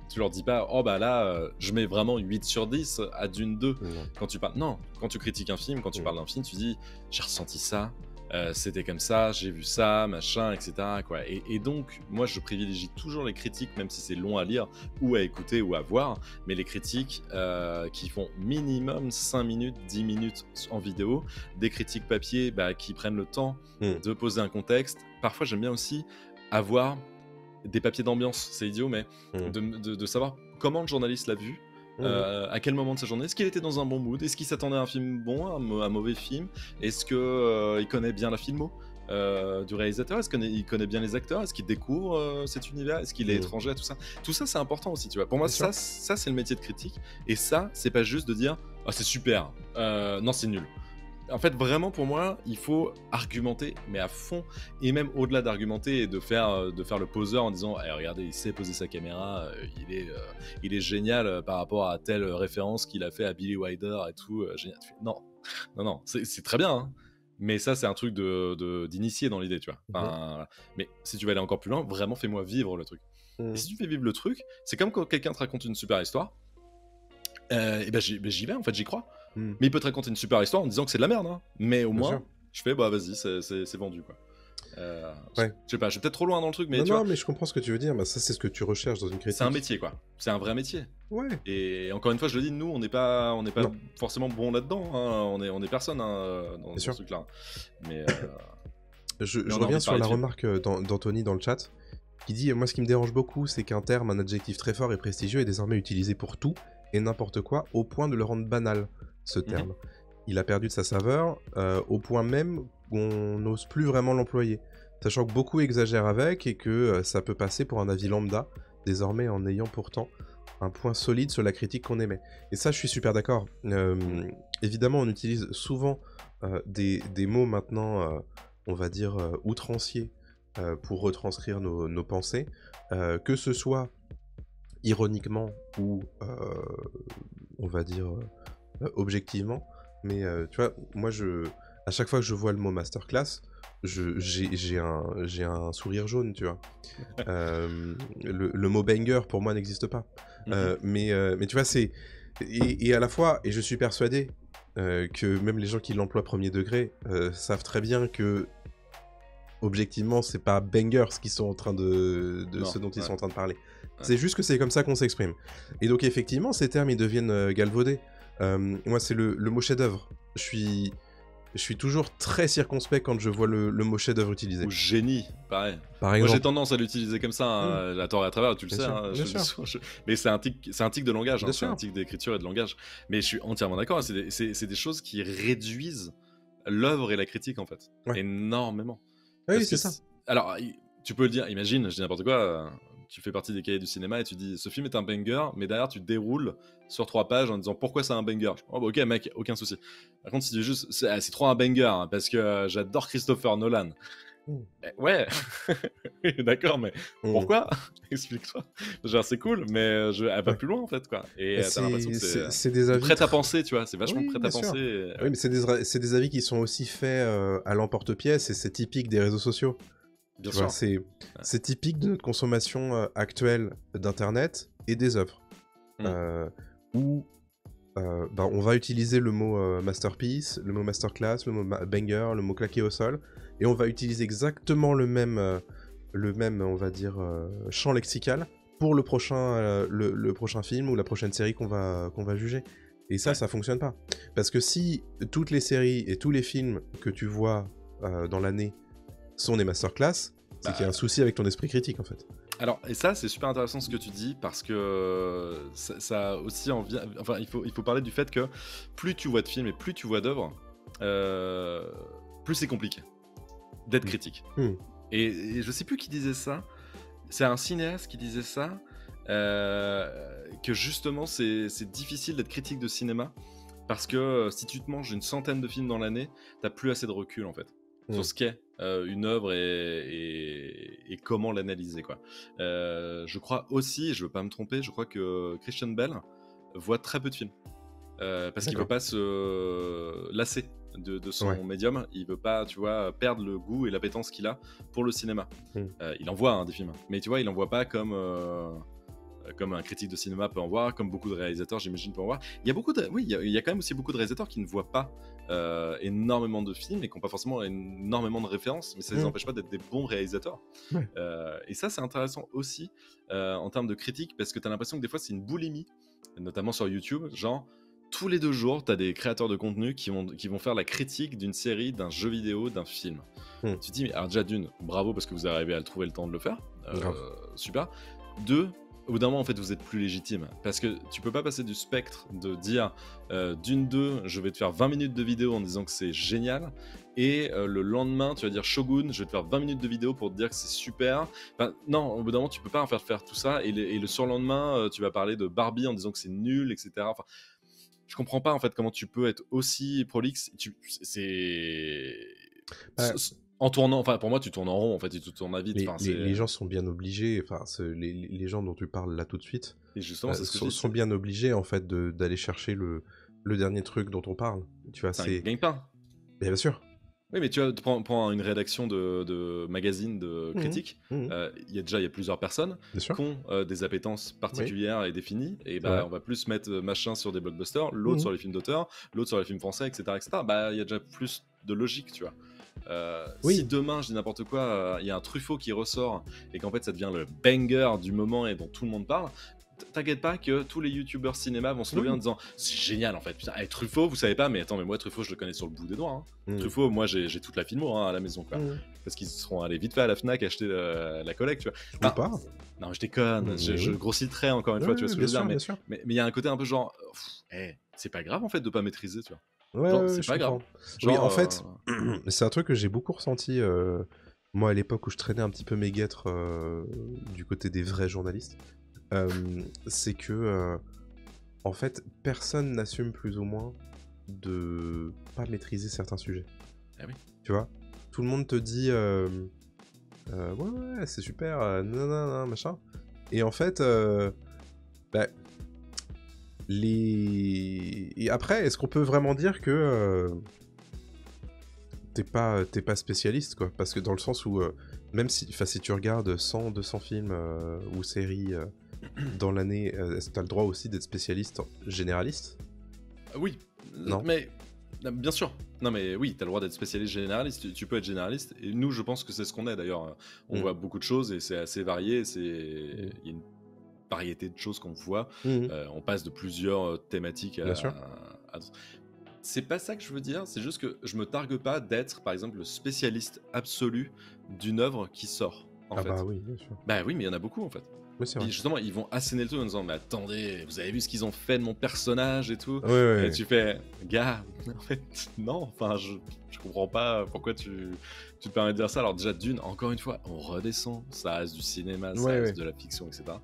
tu leur dis pas là je mets vraiment 8 sur 10 à Dune 2 quand tu parles. Non, quand tu critiques un film, quand tu parles d'un film, tu dis j'ai ressenti ça, c'était comme ça, j'ai vu ça, machin, etc. quoi. Et donc, moi, je privilégie toujours les critiques, même si c'est long à lire, ou à écouter, ou à voir, mais les critiques qui font minimum 5 minutes, 10 minutes en vidéo, des critiques papier qui prennent le temps de poser un contexte. Parfois, j'aime bien aussi avoir des papiers d'ambiance, c'est idiot, mais de savoir comment le journaliste l'a vu, à quel moment de sa journée, est-ce qu'il était dans un bon mood, est-ce qu'il s'attendait à un film bon, un mauvais film, est-ce qu'il connaît bien la filmo du réalisateur, est-ce qu'il connaît bien les acteurs, est-ce qu'il découvre cet univers, est-ce qu'il est étranger à tout ça c'est important aussi, tu vois. Pour moi ça c'est le métier de critique, et ça c'est pas juste de dire c'est super, non c'est nul. En fait, vraiment, pour moi, il faut argumenter, mais à fond, et même au-delà d'argumenter et de faire le poseur en disant regardez, il sait poser sa caméra, il est génial par rapport à telle référence qu'il a fait à Billy Wilder et tout, génial. Non, c'est très bien, hein, mais ça, c'est un truc d'initié dans l'idée, tu vois. Enfin, mais si tu veux aller encore plus loin, vraiment, fais-moi vivre le truc. Et si tu fais vivre le truc, c'est comme quand quelqu'un te raconte une super histoire, et j'y vais, en fait, j'y crois. Mais il peut te raconter une super histoire en disant que c'est de la merde, hein. Mais au moins, je fais vas-y, c'est vendu, quoi. Je sais pas, je suis peut-être trop loin dans le truc, mais non, mais je comprends ce que tu veux dire. Ça, c'est ce que tu recherches dans une critique. C'est un métier, quoi. C'est un vrai métier. Ouais. Et encore une fois, je le dis, nous, on n'est pas forcément bon là-dedans, hein. On est personne, hein, dans ce truc-là. Mais je reviens sur la remarque d'Anthony dans le chat, qui dit moi, ce qui me dérange beaucoup, c'est qu'un terme, un adjectif très fort et prestigieux est désormais utilisé pour tout et n'importe quoi au point de le rendre banal, ce terme. Il a perdu de sa saveur au point même qu'on n'ose plus vraiment l'employer. Sachant que beaucoup exagèrent avec et que ça peut passer pour un avis lambda, désormais en ayant pourtant un point solide sur la critique qu'on émet. Et ça, je suis super d'accord. Évidemment, on utilise souvent des mots maintenant, on va dire, outranciers pour retranscrire nos pensées, que ce soit ironiquement ou, on va dire, objectivement. Mais tu vois, moi, à chaque fois que je vois le mot masterclass, j'ai un sourire jaune, tu vois. Le mot banger, pour moi, n'existe pas. Mais tu vois, c'est... Et à la fois, et je suis persuadé que même les gens qui l'emploient premier degré savent très bien que, objectivement, c'est pas bangers qui sont en train ce dont ils sont en train de parler. C'est juste que c'est comme ça qu'on s'exprime. Et donc, effectivement, ces termes, ils deviennent galvaudés. Moi, c'est le mot chef-d'œuvre. Je suis toujours très circonspect quand je vois le mot chef-d'œuvre utilisé. Ou génie, pareil. Par exemple. Moi, j'ai tendance à l'utiliser comme ça, hein, à tort et à travers, tu le sais. Bien sûr. Mais c'est un tic de langage, c'est sûr. un tic d'écriture et de langage. Mais je suis entièrement d'accord, c'est des choses qui réduisent l'œuvre et la critique, en fait. Énormément. Oui, c'est ça. Alors, tu peux le dire, imagine, je dis n'importe quoi, tu fais partie des cahiers du cinéma et tu dis ce film est un banger, mais derrière tu déroules sur 3 pages en disant pourquoi c'est un banger. Oh, bah, ok mec, aucun souci. Par contre, si tu dis juste c'est trop un banger hein, parce que j'adore Christopher Nolan. Ouais, d'accord, mais pourquoi? Explique-toi. Genre c'est cool, mais elle va plus loin en fait quoi. Et t'as l'impression que c'est des avis prêt à penser, tu vois, c'est vachement prêt à penser. Oui, mais c'est des avis qui sont aussi faits à l'emporte-pièce et c'est typique des réseaux sociaux. Bien sûr. C'est typique de notre consommation actuelle d'internet et des œuvres. Où on va utiliser le mot masterpiece, le mot masterclass, le mot banger, le mot claqué au sol, et on va utiliser exactement le même on va dire, champ lexical pour le prochain film ou la prochaine série qu'on va juger. Et ça fonctionne pas. Parce que si toutes les séries et tous les films que tu vois dans l'année sont des masterclass, c'est qu'il y a un souci avec ton esprit critique en fait. Alors, et ça, c'est super intéressant ce que tu dis, parce que ça aussi en vient... Enfin, il faut parler du fait que plus tu vois de films et plus tu vois d'œuvres, plus c'est compliqué d'être critique. Et je sais plus qui disait ça, c'est un cinéaste qui disait ça, que justement, c'est difficile d'être critique de cinéma, parce que si tu te manges une centaine de films dans l'année, t'as plus assez de recul en fait, sur ce qu'est une œuvre et comment l'analyser quoi. Je crois aussi, je veux pas me tromper, je crois que Christian Bale voit très peu de films parce qu'il veut pas se lasser de son médium, il veut pas, tu vois, perdre le goût et l'appétence qu'il a pour le cinéma. Il en voit des films, mais tu vois, il en voit pas comme un critique de cinéma peut en voir, comme beaucoup de réalisateurs, j'imagine, peut en voir. Il y a quand même aussi beaucoup de réalisateurs qui ne voient pas énormément de films et qui n'ont pas forcément énormément de références, mais ça ne les empêche pas d'être des bons réalisateurs. Et ça, c'est intéressant aussi en termes de critique, parce que tu as l'impression que des fois, c'est une boulimie, notamment sur YouTube, genre tous les 2 jours, tu as des créateurs de contenu qui vont faire la critique d'une série, d'un jeu vidéo, d'un film. Tu te dis, mais alors déjà d'une, bravo parce que vous arrivez à trouver le temps de le faire, super. 2, au bout d'un moment, en fait, vous êtes plus légitime. Parce que tu peux pas passer du spectre de dire je vais te faire 20 minutes de vidéo en disant que c'est génial, et le lendemain, tu vas dire Shogun, je vais te faire 20 minutes de vidéo pour te dire que c'est super. Enfin, non, au bout d'un moment, tu peux pas faire tout ça, et le surlendemain, tu vas parler de Barbie en disant que c'est nul, etc. Enfin, je comprends pas, en fait, comment tu peux être aussi prolixe. En tournant, enfin pour moi tu tournes en rond en fait, tu tournes à vite. Les gens sont bien obligés, enfin les gens dont tu parles là tout de suite, et justement, sont bien obligés en fait d'aller chercher le dernier truc dont on parle. Tu vois, c'est un gagne-pain. Bien sûr. Oui, mais tu vois, prends une rédaction de magazine de critique. Il y a plusieurs personnes qui ont des appétences particulières et définies, et on va plus mettre machin sur des blockbusters, l'autre sur les films d'auteur, l'autre sur les films français, etc. Il y a déjà plus de logique, tu vois. Si demain, je dis n'importe quoi, il y a un Truffaut qui ressort et qu'en fait ça devient le banger du moment et dont tout le monde parle, t'inquiète pas que tous les youtubeurs cinéma vont se lever en disant c'est génial en fait, putain, hey, Truffaut, vous savez pas, mais attends, mais moi Truffaut je le connais sur le bout des doigts, hein. Truffaut, moi j'ai toute la filmo à la maison quoi. parce qu'ils seront allés vite fait à la Fnac acheter la collecte, tu vois. Ou Enfin, pas. non, je déconne, Mais je oui. grossis le trait encore une Ouais, fois, tu vois ouais, ce que bien je veux dire, sûr, bien sûr. mais il y a un côté un peu genre, c'est pas grave en fait de pas maîtriser, tu vois. Ouais, Genre, ouais, ouais, c'est je pas grave. comprends. Oui, en Genre, fait, c'est un truc que j'ai beaucoup ressenti, moi, à l'époque où je traînais un petit peu mes guêtres du côté des vrais journalistes. C'est que, en fait, personne n'assume plus ou moins de pas maîtriser certains sujets. ah oui. Tu vois? Tout le monde te dit, ouais, ouais, c'est super, non, non, non, machin. Et en fait, bah, et après, est-ce qu'on peut vraiment dire que t'es pas spécialiste, quoi? Parce que dans le sens où, même si, enfin, si tu regardes 100, 200 films ou séries dans l'année, est-ce que t'as le droit aussi d'être spécialiste généraliste? Oui, Non? mais bien sûr. Non, mais oui, t'as le droit d'être spécialiste généraliste, tu peux être généraliste, et nous, je pense que c'est ce qu'on est d'ailleurs. On Mmh. voit beaucoup de choses et c'est assez varié, Mmh. il y a une variété de choses qu'on voit. Mmh. On passe de plusieurs thématiques Bien sûr. à d'autres. C'est pas ça que je veux dire, c'est juste que je me targue pas d'être, par exemple, le spécialiste absolu d'une œuvre qui sort, en Ah bah fait. oui, bien sûr. Bah oui, mais il y en a beaucoup, en fait. Oui, c'est Puis vrai. justement, ils vont asséner le tout en disant: «Mais attendez, vous avez vu ce qu'ils ont fait de mon personnage et tout?» Ouais, ouais, Et ouais. tu fais: «Gars, en fait, non, enfin, je comprends pas pourquoi tu te permets de dire ça». Alors déjà, d'une, encore une fois, on redescend, ça reste du cinéma, ça Ouais, reste ouais. de la fiction, et cetera.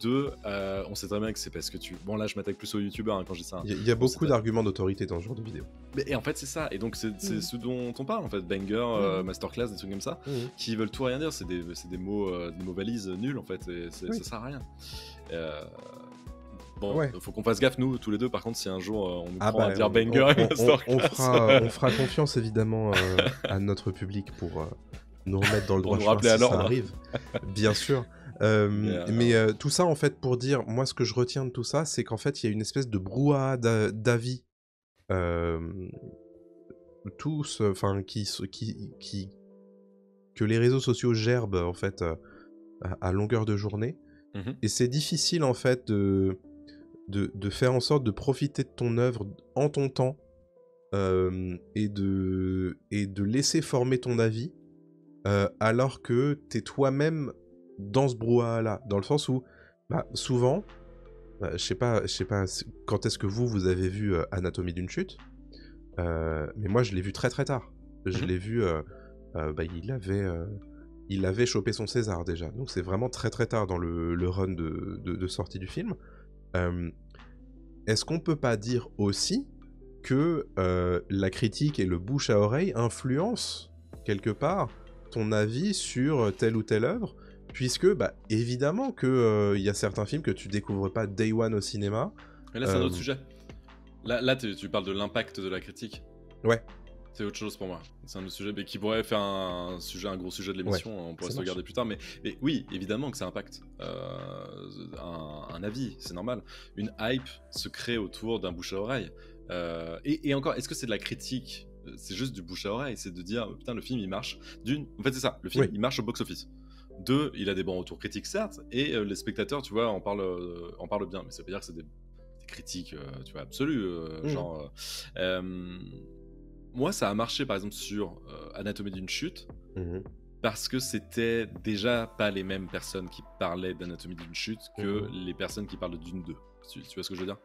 Deux, on sait très bien que c'est parce que bon là, je m'attaque plus aux youtubeurs, hein, quand je dis ça, hein. Il y a On sait beaucoup très d'arguments d'autorité dans ce genre de vidéo. mais et en fait, c'est ça, et donc c'est Mmh. ce dont on parle, en fait, banger, Mmh. masterclass, des trucs comme ça, Mmh. qui veulent tout rien dire, c'est des mots valises nuls, en fait, et Oui. ça sert à rien. Heu, bon, Ouais. faut qu'on fasse gaffe, nous, tous les deux, par contre, si un jour, on nous Ah prend à bah, dire banger et masterclass, on fera confiance évidemment à notre public pour nous remettre dans le pour droit nous chemin rappeler à si ça l'ordre. arrive, bien sûr. Mais Mais tout ça, en fait, pour dire, moi, ce que je retiens de tout ça, c'est qu'en fait, il y a une espèce de brouhaha d'avis, euh, tous, enfin, que les réseaux sociaux gerbent, en fait, à longueur de journée. mmh Et c'est difficile, en fait, de faire en sorte de profiter de ton œuvre en ton temps, et de laisser former ton avis, alors que t'es toi-même dans ce brouhaha-là. Dans le sens où, bah, souvent, je sais pas quand est-ce que vous avez vu Anatomie d'une chute, mais moi je l'ai vu très très tard. Je mh. l'ai vu, bah, il avait chopé son César déjà, donc c'est vraiment très très tard dans le run de sortie du film. Euh, Est-ce qu'on peut pas dire aussi que la critique et le bouche à oreille influencent quelque part ton avis sur telle ou telle œuvre, puisque bah, évidemment que y a certains films que tu découvres pas day one au cinéma. Mais là, c'est un autre sujet. Là, tu parles de l'impact de la critique. Ouais, C'est autre chose pour moi. C'est un autre sujet, mais qui pourrait faire un gros sujet de ouais, l'émission. On pourrait ça se marche. regarder plus tard. Mais oui, évidemment que ça impacte. Un avis, c'est normal. Une hype se crée autour d'un bouche à oreille. Et encore, est-ce que c'est de la critique? C'est juste du bouche à oreille. C'est de dire, putain, le film il marche. En fait, c'est ça. Le film Oui. il marche au box-office. Deux, il a des bons retours critiques, certes. Et les spectateurs, tu vois, en parlent bien. Mais ça veut dire que c'est des critiques, tu vois, absolues. Mhm. Genre. Moi, ça a marché par exemple sur Anatomie d'une chute, Mhm. parce que c'était déjà pas les mêmes personnes qui parlaient d'Anatomie d'une chute que Mhm. les personnes qui parlent de Dune 2. Tu vois ce que je veux dire?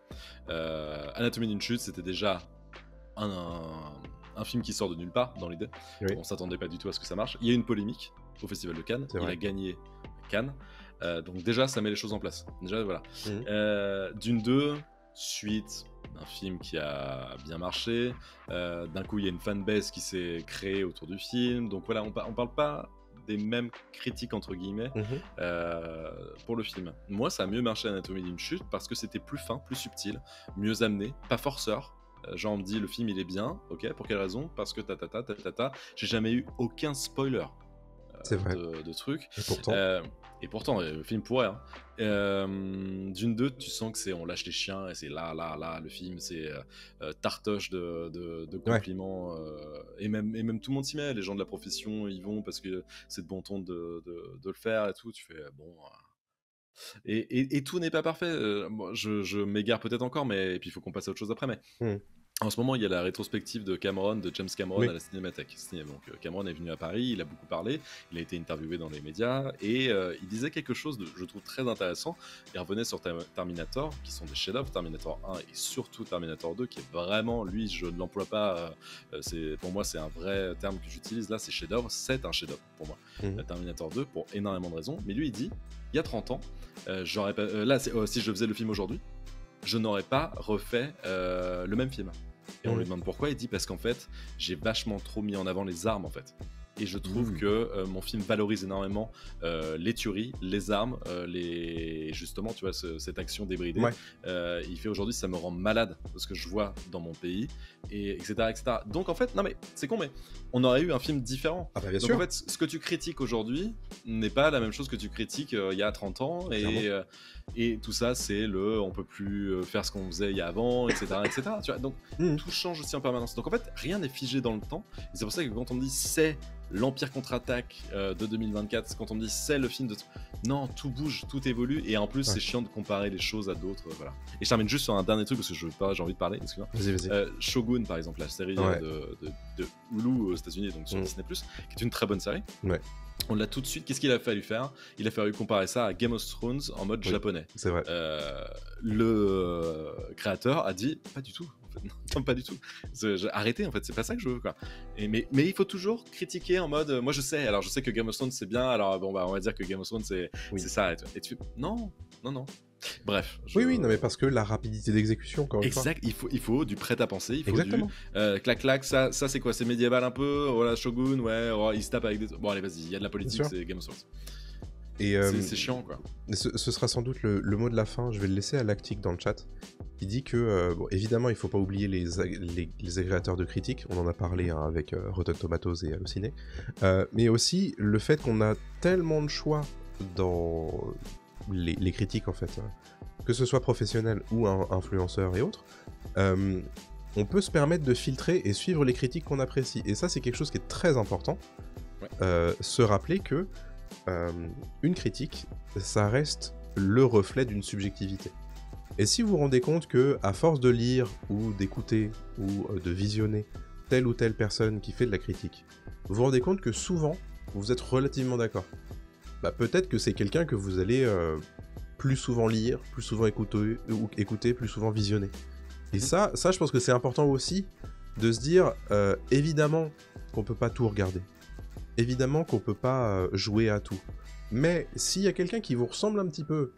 Anatomie d'une chute, c'était déjà un film qui sort de nulle part dans l'idée. Oui, On s'attendait pas du tout à ce que ça marche. Il y a eu une polémique au Festival de Cannes. c'est Il vrai. a gagné Cannes. Donc déjà, ça met les choses en place. Déjà, voilà. Mhm. Dune 2, suite d'un film qui a bien marché. D'un coup, il y a une fanbase qui s'est créée autour du film. Donc voilà, on parle pas des mêmes critiques entre guillemets Mhm. pour le film. Moi, ça a mieux marché Anatomie d'une chute parce que c'était plus fin, plus subtil, mieux amené, pas forceur. Genre on me dit le film il est bien, ok, pour quelle raison? Parce que ta. J'ai jamais eu aucun spoiler C'est vrai. de trucs. Et pourtant. Et pourtant, le film pourrait. Hein. D'une deux, tu sens que c'est on lâche les chiens et c'est là, le film, c'est tartoche de Ouais. compliments. Et même tout le monde s'y met, les gens de la profession y vont parce que c'est de bon ton de le faire et tout. Tu fais bon. Et tout n'est pas parfait. Moi, je m'égare peut-être encore, mais et puis il faut qu'on passe à autre chose après. Mais Mhm. En ce moment, il y a la rétrospective de Cameron, de James Cameron Oui. à la Cinémathèque. Donc, Cameron est venu à Paris, il a beaucoup parlé, il a été interviewé dans les médias et il disait quelque chose de, je trouve, très intéressant. Il revenait sur Terminator, qui sont des chefs-d'œuvre, Terminator 1 et surtout Terminator 2, qui est vraiment, lui, je ne l'emploie pas, pour moi, c'est un vrai terme que j'utilise. Là, c'est chef-d'œuvre, c'est un chef-d'œuvre pour moi. Terminator 2, pour énormément de raisons. Mais lui, il dit, il y a 30 ans, j'aurais pas, si je faisais le film aujourd'hui, je n'aurais pas refait le même film. Et on lui demande pourquoi, il dit parce qu'en fait, j'ai vachement trop mis en avant les armes en fait. Et je trouve que mon film valorise énormément les tueries, les armes, justement, tu vois, cette action débridée. Ouais. Il fait aujourd'hui, ça me rend malade parce que je vois dans mon pays, et etc., etc. Donc en fait, non mais c'est con, mais on aurait eu un film différent. Ah bah bien Donc sûr. en fait, ce que tu critiques aujourd'hui n'est pas la même chose que tu critiques il y a 30 ans. Et tout ça, c'est on peut plus faire ce qu'on faisait il y a avant, etc., etc. Tu vois, donc tout change aussi en permanence. Donc en fait, rien n'est figé dans le temps. Et c'est pour ça que quand on me dit c'est l'Empire contre-attaque de 2024, quand on me dit c'est le film de... Non, tout bouge, tout évolue, et en plus c'est chiant de comparer les choses à d'autres, voilà. Et je termine juste sur un dernier truc, parce que j'ai envie de parler, excuse-moi. Vas-y. Shogun, par exemple, la série de Hulu aux États-Unis, donc sur Disney+, qui est une très bonne série. Ouais. On l'a tout de suite, qu'est-ce qu'il a fallu faire? Il a fallu comparer ça à Game of Thrones en mode japonais. C'est vrai. Le créateur a dit, pas du tout. En fait. Non, pas du tout. Arrêtez, en fait, c'est pas ça que je veux, quoi. Mais il faut toujours critiquer en mode, moi je sais que Game of Thrones c'est bien, alors bon, bah, on va dire que Game of Thrones c'est ça. Et tu fais, non. Bref. Oui, non, mais parce que la rapidité d'exécution, encore une fois. Exact, il faut du prêt-à-penser, il faut Exactement. du clac, ça c'est quoi? C'est médiéval un peu, voilà, Shogun, ouais, oh, il se tape avec des... Bon, allez, vas-y, il y a de la politique, c'est Game of Thrones. Et c'est chiant, quoi. Ce sera sans doute le mot de la fin, je vais le laisser à Lactic dans le chat. Il dit que, bon, évidemment, il ne faut pas oublier les agrégateurs de critiques, on en a parlé avec Rotten Tomatoes et Allociné, mais aussi le fait qu'on a tellement de choix dans les critiques, en fait, que ce soit professionnel ou influenceur et autres, on peut se permettre de filtrer et suivre les critiques qu'on apprécie. Et ça, c'est quelque chose qui est très important. Se rappeler que une critique, ça reste le reflet d'une subjectivité. Et si vous vous rendez compte que, à force de lire ou d'écouter ou de visionner telle ou telle personne qui fait de la critique, vous vous rendez compte que souvent, vous êtes relativement d'accord. Bah, peut-être que c'est quelqu'un que vous allez plus souvent lire, plus souvent écouter, plus souvent visionner. Et ça, je pense que c'est important aussi de se dire, évidemment qu'on peut pas tout regarder. Évidemment qu'on peut pas jouer à tout. Mais s'il y a quelqu'un qui vous ressemble un petit peu,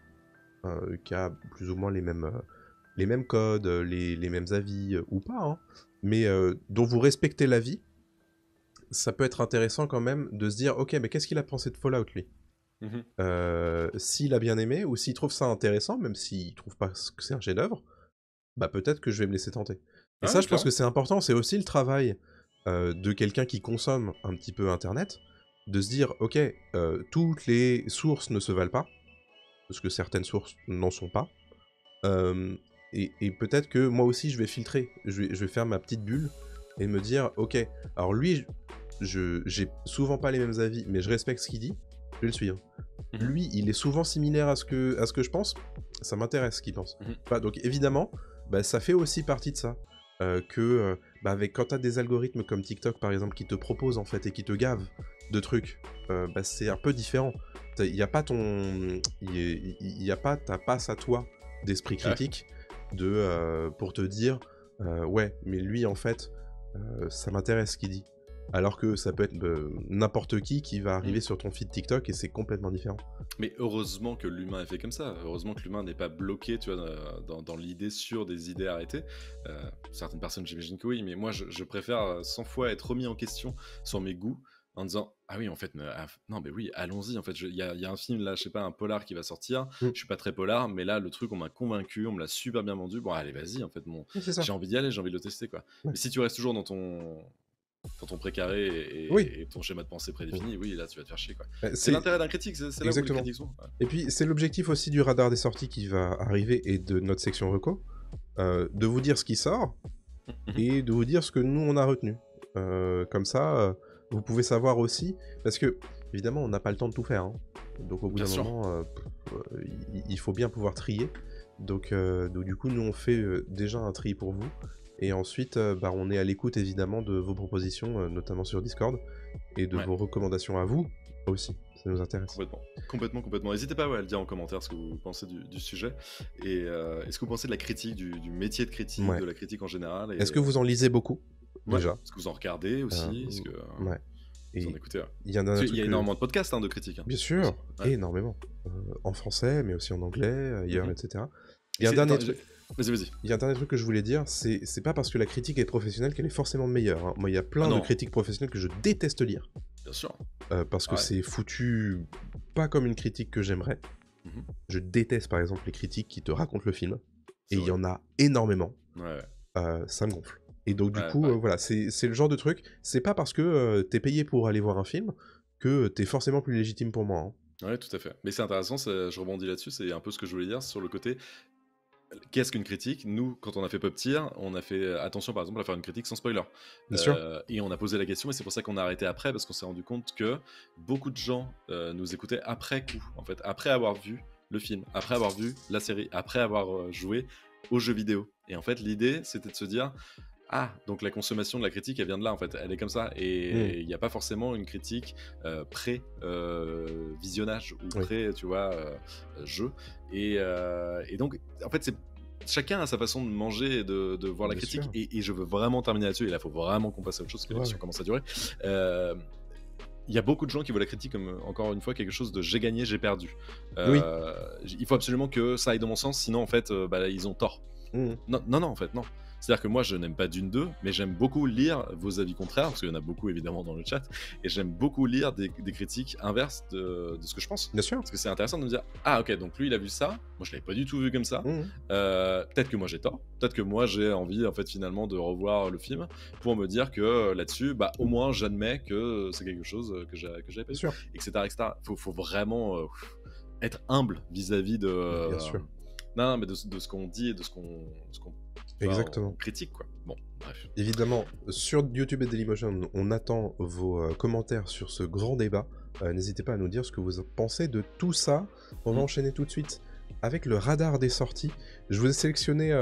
qui a plus ou moins les mêmes codes, les mêmes avis, ou pas, hein, mais dont vous respectez l'avis, ça peut être intéressant quand même de se dire, ok, mais qu'est-ce qu'il a pensé de Fallout, lui? S'il a bien aimé, ou s'il trouve ça intéressant, même s'il trouve pas que c'est un chef-d'œuvre, bah peut-être que je vais me laisser tenter. Et ça, je pense que c'est important, c'est aussi le travail de quelqu'un qui consomme un petit peu Internet, de se dire, ok, toutes les sources ne se valent pas, parce que certaines sources n'en sont pas, et peut-être que moi aussi je vais filtrer, je vais faire ma petite bulle, et me dire, ok, alors lui, j'ai souvent pas les mêmes avis, mais je respecte ce qu'il dit, je vais le suivre. Lui, il est souvent similaire à ce que je pense, ça m'intéresse ce qu'il pense. Donc évidemment, bah, ça fait aussi partie de ça. Quand t'as des algorithmes comme TikTok par exemple qui te proposent en fait et qui te gavent de trucs, c'est un peu différent. Il n'y a pas ta passe à toi d'esprit critique pour te dire ouais, mais lui en fait ça m'intéresse ce qu'il dit. Alors que ça peut être n'importe qui va arriver sur ton feed TikTok et c'est complètement différent. Mais heureusement que l'humain est fait comme ça. Heureusement que l'humain n'est pas bloqué, tu vois, dans l'idée sur des idées arrêtées. Certaines personnes, j'imagine que oui, mais moi, je préfère 100 fois être remis en question sur mes goûts en disant ah oui, en fait, non, mais oui, allons-y. En fait, il y a un film là, je sais pas, un polar qui va sortir. Je suis pas très polar, mais là, le truc, on m'a convaincu, on me l'a super bien vendu. Bon, allez, vas-y, en fait, j'ai envie d'y aller, j'ai envie de le tester, quoi. Mais si tu restes toujours dans ton précaré et ton schéma de pensée prédéfini, oui, là tu vas te faire chier, quoi. C'est l'intérêt d'un critique, c'est là où les critiques sont. Et puis c'est l'objectif aussi du radar des sorties qui va arriver et de notre section reco, de vous dire ce qui sort et de vous dire ce que nous on a retenu. Comme ça, vous pouvez savoir aussi, parce que évidemment on n'a pas le temps de tout faire, hein. Donc au bout d'un moment, il faut bien pouvoir trier. Donc du coup nous on fait déjà un tri pour vous. Et ensuite, on est à l'écoute évidemment de vos propositions, notamment sur Discord, et de vos recommandations à vous aussi. Ça nous intéresse. Complètement. N'hésitez pas à le dire en commentaire ce que vous pensez du sujet. Et ce que vous pensez de la critique, du métier de critique, de la critique en général. Est-ce que vous en lisez beaucoup déjà? Est-ce que vous en regardez aussi? Est-ce que vous en écoutez? Il y a énormément de podcasts de critiques. Bien sûr, énormément. En français, mais aussi en anglais, ailleurs, etc. Il y a un dernier truc. Vas-y. Il y a un dernier truc que je voulais dire, c'est pas parce que la critique est professionnelle qu'elle est forcément meilleure. Hein. Moi, il y a plein de critiques professionnelles que je déteste lire. Bien sûr. Parce que c'est foutu pas comme une critique que j'aimerais. Je déteste par exemple les critiques qui te racontent le film. Et il y en a énormément. Ça me gonfle. Et donc du coup, voilà, c'est le genre de truc. C'est pas parce que t'es payé pour aller voir un film que t'es forcément plus légitime pour moi. Hein. Ouais, tout à fait. Mais c'est intéressant, je rebondis là-dessus, c'est un peu ce que je voulais dire sur le côté... Qu'est-ce qu'une critique? Nous, quand on a fait Pop Tier, on a fait attention par exemple à faire une critique sans spoiler. Bien sûr. Et on a posé la question, et c'est pour ça qu'on a arrêté après, parce qu'on s'est rendu compte que beaucoup de gens nous écoutaient après coup, en fait, après avoir vu le film, après avoir vu la série, après avoir joué aux jeux vidéo. Et en fait, l'idée, c'était de se dire... Ah, donc la consommation de la critique, elle vient de là, en fait. Elle est comme ça. Et il n'y a pas forcément une critique pré-visionnage ou pré, tu vois, jeu. Et donc, en fait, chacun a sa façon de manger et de voir la critique. Et je veux vraiment terminer là-dessus. Et là, il faut vraiment qu'on passe à autre chose, parce que l'émission commence à durer. Il y a beaucoup de gens qui voient la critique comme, encore une fois, quelque chose de j'ai gagné, j'ai perdu. Il faut absolument que ça aille dans mon sens, sinon, en fait, ils ont tort. Non, en fait, non. C'est-à-dire que moi, je n'aime pas Dune 2, mais j'aime beaucoup lire vos avis contraires, parce qu'il y en a beaucoup évidemment dans le chat, et j'aime beaucoup lire des critiques inverses de ce que je pense. Bien sûr. Parce que c'est intéressant de me dire, ah ok, donc lui il a vu ça, moi je l'avais pas du tout vu comme ça, peut-être que moi j'ai tort, peut-être que moi j'ai envie en fait finalement de revoir le film pour me dire que là-dessus, au moins j'admets que c'est quelque chose que j'avais pas vu, etc. Faut vraiment être humble vis-à-vis de... Bien sûr. Non, mais de ce qu'on dit et de ce qu'on Exactement. critique, quoi. Bon, bref. Évidemment, sur YouTube et Dailymotion, on attend vos commentaires sur ce grand débat. N'hésitez pas à nous dire ce que vous pensez de tout ça. On va enchaîner tout de suite avec le radar des sorties. Je vous ai sélectionné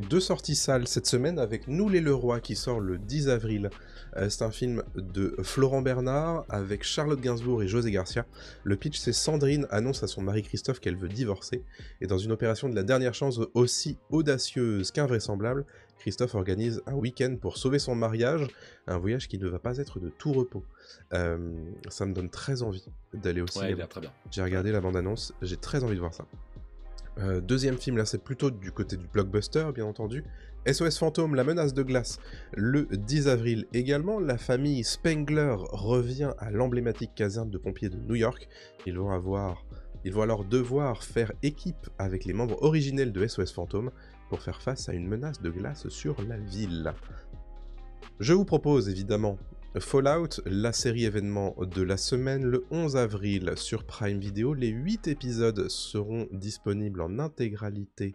2 sorties salles cette semaine avec Nous les Leroy qui sort le 10 avril. C'est un film de Florent Bernard avec Charlotte Gainsbourg et José Garcia. Le pitch, c'est Sandrine annonce à son mari Christophe qu'elle veut divorcer. Et dans une opération de la dernière chance aussi audacieuse qu'invraisemblable, Christophe organise un week-end pour sauver son mariage, un voyage qui ne va pas être de tout repos. Ça me donne très envie d'aller au cinéma. Ouais, il a l'air très bien. J'ai regardé la bande-annonce, j'ai très envie de voir ça. Deuxième film, là c'est plutôt du côté du blockbuster, bien entendu. SOS Fantôme, la menace de glace, le 10 avril également. La famille Spengler revient à l'emblématique caserne de pompiers de New York. Ils vont alors devoir faire équipe avec les membres originels de SOS Fantôme pour faire face à une menace de glace sur la ville. Je vous propose évidemment Fallout, la série événement de la semaine, le 11 avril sur Prime Video. Les 8 épisodes seront disponibles en intégralité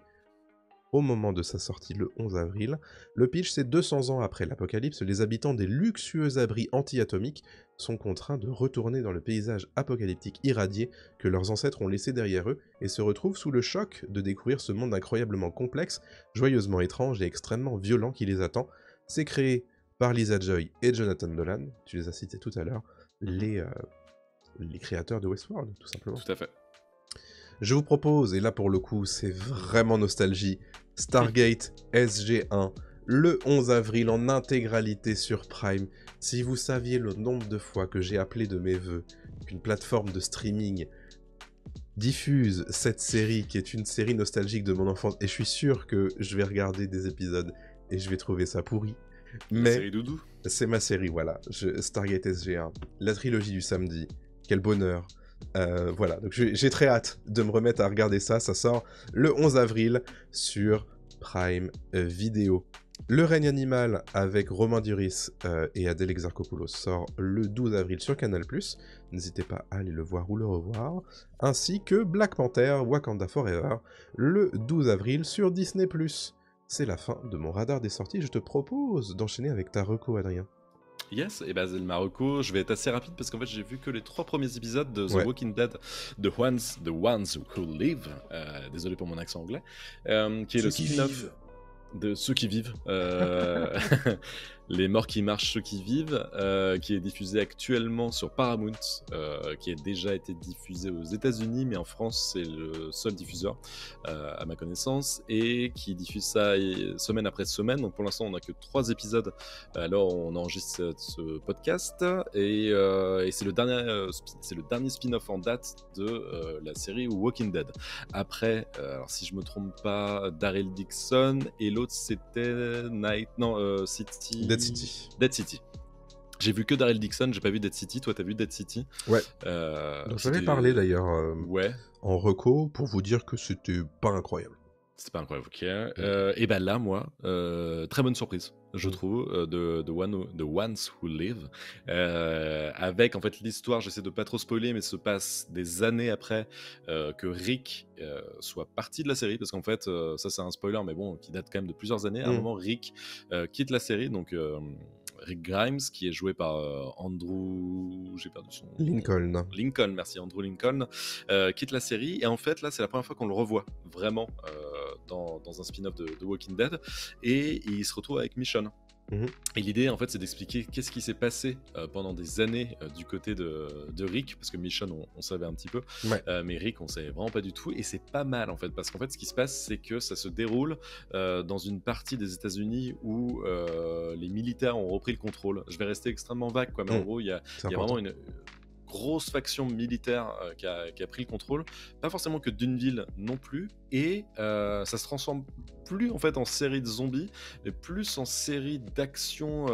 au moment de sa sortie le 11 avril. Le pitch, c'est 200 ans après l'apocalypse, les habitants des luxueux abris anti-atomiques sont contraints de retourner dans le paysage apocalyptique irradié que leurs ancêtres ont laissé derrière eux et se retrouvent sous le choc de découvrir ce monde incroyablement complexe, joyeusement étrange et extrêmement violent qui les attend. C'est créé par Lisa Joy et Jonathan Nolan, tu les as cités tout à l'heure, les créateurs de Westworld, tout simplement. Tout à fait. Je vous propose, et là pour le coup c'est vraiment nostalgie, Stargate SG1, le 11 avril en intégralité sur Prime. Si vous saviez le nombre de fois que j'ai appelé de mes vœux qu'une plateforme de streaming diffuse cette série, qui est une série nostalgique de mon enfance, et je suis sûr que je vais regarder des épisodes et je vais trouver ça pourri. Mais série doudou. C'est ma série, voilà. Stargate SG1, la trilogie du samedi, quel bonheur. Voilà, donc j'ai très hâte de me remettre à regarder ça. Ça sort le 11 avril sur Prime Video. Le règne animal avec Romain Duris et Adèle Exarchopoulos sort le 12 avril sur Canal+. N'hésitez pas à aller le voir ou le revoir. Ainsi que Black Panther Wakanda Forever le 12 avril sur Disney+. C'est la fin de mon radar des sorties. Je te propose d'enchaîner avec ta reco, Adrien. Yes, et bah ma reco, je vais être assez rapide parce qu'en fait j'ai vu que les 3 premiers épisodes de The Walking Dead, The Ones Who Live, désolé pour mon accent anglais, qui est le spin-off. de Ceux qui vivent. Les morts qui marchent, ceux qui vivent, qui est diffusé actuellement sur Paramount, qui a déjà été diffusé aux États-Unis, mais en France, c'est le seul diffuseur, à ma connaissance, et qui diffuse ça semaine après semaine. Donc pour l'instant, on n'a que 3 épisodes. Alors, on enregistre ce podcast, et c'est le dernier spin-off en date de la série Walking Dead. Après, alors si je me trompe pas, Daryl Dixon, et l'autre c'était Dead City. J'ai vu que Daryl Dixon, j'ai pas vu Dead City. Toi, t'as vu Dead City? Ouais. Donc j'avais parlé d'ailleurs en reco pour vous dire que c'était pas incroyable. C'était pas incroyable, ok. Et ben là, moi, très bonne surprise, je trouve, de Ones Who Live. Avec en fait l'histoire, j'essaie de pas trop spoiler, mais se passe des années après que Rick soit parti de la série, parce qu'en fait, ça c'est un spoiler, mais bon, qui date quand même de plusieurs années. À un moment, Rick quitte la série, donc Rick Grimes, qui est joué par Andrew... J'ai perdu son... Lincoln, merci, Andrew Lincoln, quitte la série, et en fait, là, c'est la première fois qu'on le revoit, vraiment, dans un spin-off de Walking Dead, et il se retrouve avec Michonne. Et l'idée, en fait, c'est d'expliquer qu'est-ce qui s'est passé pendant des années du côté de Rick, parce que Michonne, on savait un petit peu, mais Rick, on savait vraiment pas du tout, et c'est pas mal, en fait, parce qu'en fait, ce qui se passe, c'est que ça se déroule dans une partie des États-Unis où les militaires ont repris le contrôle. Je vais rester extrêmement vague, quoi, mais en gros, il y a vraiment une grosse faction militaire qui a pris le contrôle, pas forcément que d'une ville non plus, et ça se transforme plus en fait en série de zombies, mais plus en série d'action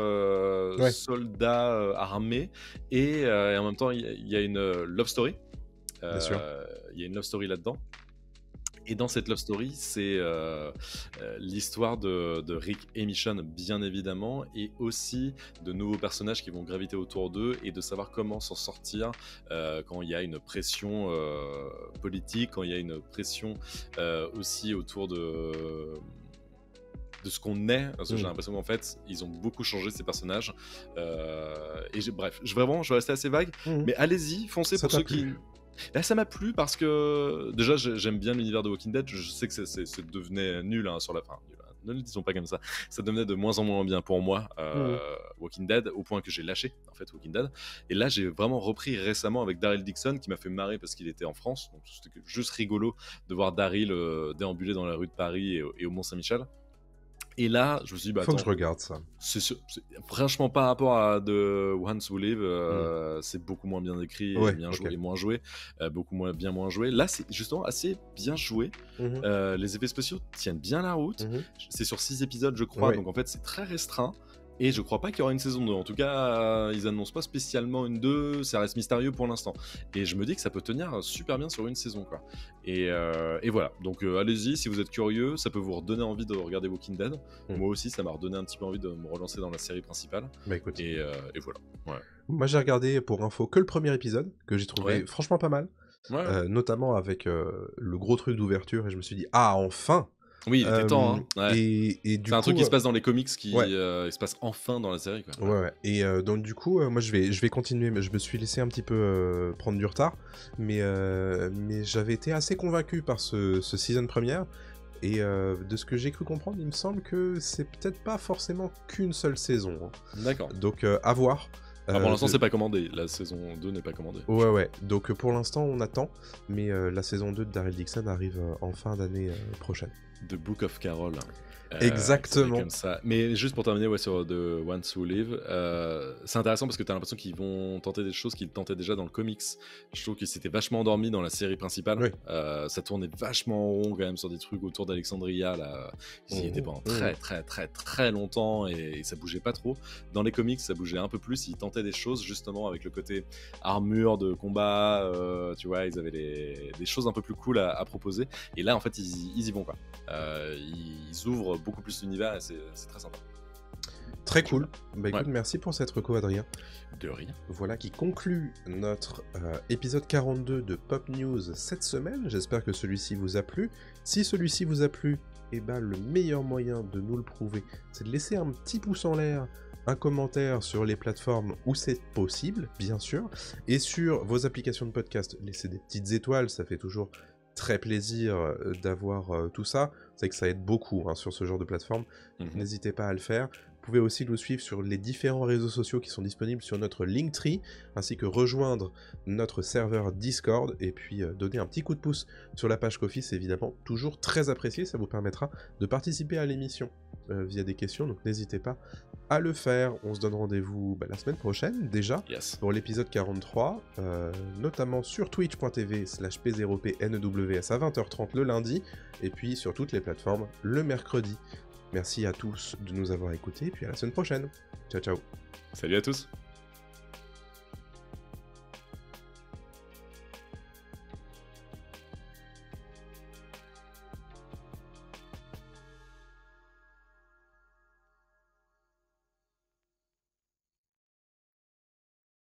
soldats armés, et en même temps il y a une love story. Bien sûr. Il y a une love story là-dedans. Et dans cette love story, c'est l'histoire de Rick et Michonne, bien évidemment, et aussi de nouveaux personnages qui vont graviter autour d'eux, et de savoir comment s'en sortir quand il y a une pression politique, quand il y a une pression aussi autour de ce qu'on est, parce que j'ai l'impression qu'en fait ils ont beaucoup changé ces personnages, et bref, je vais rester assez vague, mais allez-y, foncez. Ça pour ceux qui... Là, ça m'a plu parce que déjà j'aime bien l'univers de Walking Dead. Je sais que ça devenait nul sur la fin. Ne le disons pas comme ça. Ça devenait de moins en moins bien pour moi, Walking Dead, au point que j'ai lâché en fait Walking Dead. Et là, j'ai vraiment repris récemment avec Daryl Dixon, qui m'a fait marrer parce qu'il était en France. Donc c'était juste rigolo de voir Daryl déambuler dans la rue de Paris et au Mont-Saint-Michel. Et là, je me suis dit, faut que je regarde ça. C'est franchement, par rapport à The Ones Who Live, c'est beaucoup moins bien écrit, joué, moins joué, beaucoup moins joué. Là, c'est justement assez bien joué. Les effets spéciaux tiennent bien la route. C'est sur 6 épisodes, je crois, donc en fait, c'est très restreint. Et je crois pas qu'il y aura une saison 2. En tout cas, ils annoncent pas spécialement une 2. Ça reste mystérieux pour l'instant. Et je me dis que ça peut tenir super bien sur une saison, quoi. Et voilà. Donc allez-y, si vous êtes curieux, ça peut vous redonner envie de regarder Walking Dead. Moi aussi, ça m'a redonné un petit peu envie de me relancer dans la série principale. Bah écoute. Et voilà. Ouais. Moi, j'ai regardé pour info que le premier épisode, que j'ai trouvé franchement pas mal. Notamment avec le gros truc d'ouverture. Et je me suis dit, ah, enfin! Oui, il était temps. Hein. Et c'est un truc qui se passe dans les comics qui il se passe enfin dans la série, quoi. Ouais. Et donc du coup, moi je vais continuer. Mais je me suis laissé un petit peu prendre du retard, mais j'avais été assez convaincu par ce season première. Et de ce que j'ai cru comprendre, il me semble que c'est peut-être pas forcément qu'une seule saison. D'accord. Donc à voir. Pour l'instant, c'est pas commandé. La saison 2 n'est pas commandée. Ouais. Donc pour l'instant, on attend. Mais la saison 2 de Daryl Dixon arrive en fin d'année prochaine. The Book of Carol. Exactement. Comme ça. Mais juste pour terminer sur The Ones Who Live, c'est intéressant parce que tu as l'impression qu'ils vont tenter des choses qu'ils tentaient déjà dans le comics. Je trouve que c'était vachement endormi dans la série principale. Ça tournait vachement en rond quand même sur des trucs autour d'Alexandria. Là. Ils y étaient pendant très longtemps et ça bougeait pas trop. Dans les comics, ça bougeait un peu plus. Ils tentaient des choses justement avec le côté armure de combat. Tu vois, ils avaient des choses un peu plus cool à proposer. Et là, en fait, ils y vont, quoi. Ils ouvrent beaucoup plus l'univers et c'est très sympa. Très cool. Bah écoute, merci pour cette reco, Adrien. De rien. Voilà qui conclut notre épisode 42 de Pop News cette semaine. J'espère que celui-ci vous a plu. Si celui-ci vous a plu, le meilleur moyen de nous le prouver, c'est de laisser un petit pouce en l'air, un commentaire sur les plateformes où c'est possible, bien sûr, et sur vos applications de podcast, laissez des petites étoiles, ça fait toujours très plaisir d'avoir tout ça. C'est que ça aide beaucoup hein, sur ce genre de plateforme. Donc, n'hésitez pas à le faire. Vous pouvez aussi nous suivre sur les différents réseaux sociaux qui sont disponibles sur notre Linktree, ainsi que rejoindre notre serveur Discord, et puis donner un petit coup de pouce sur la page Ko-fi, c'est évidemment toujours très apprécié, ça vous permettra de participer à l'émission via des questions, donc n'hésitez pas à le faire. On se donne rendez-vous la semaine prochaine, déjà, pour l'épisode 43, notamment sur twitch.tv/p0pnews à 20h30 le lundi, et puis sur toutes les plateformes le mercredi. Merci à tous de nous avoir écoutés, et puis à la semaine prochaine. Ciao, ciao. Salut à tous.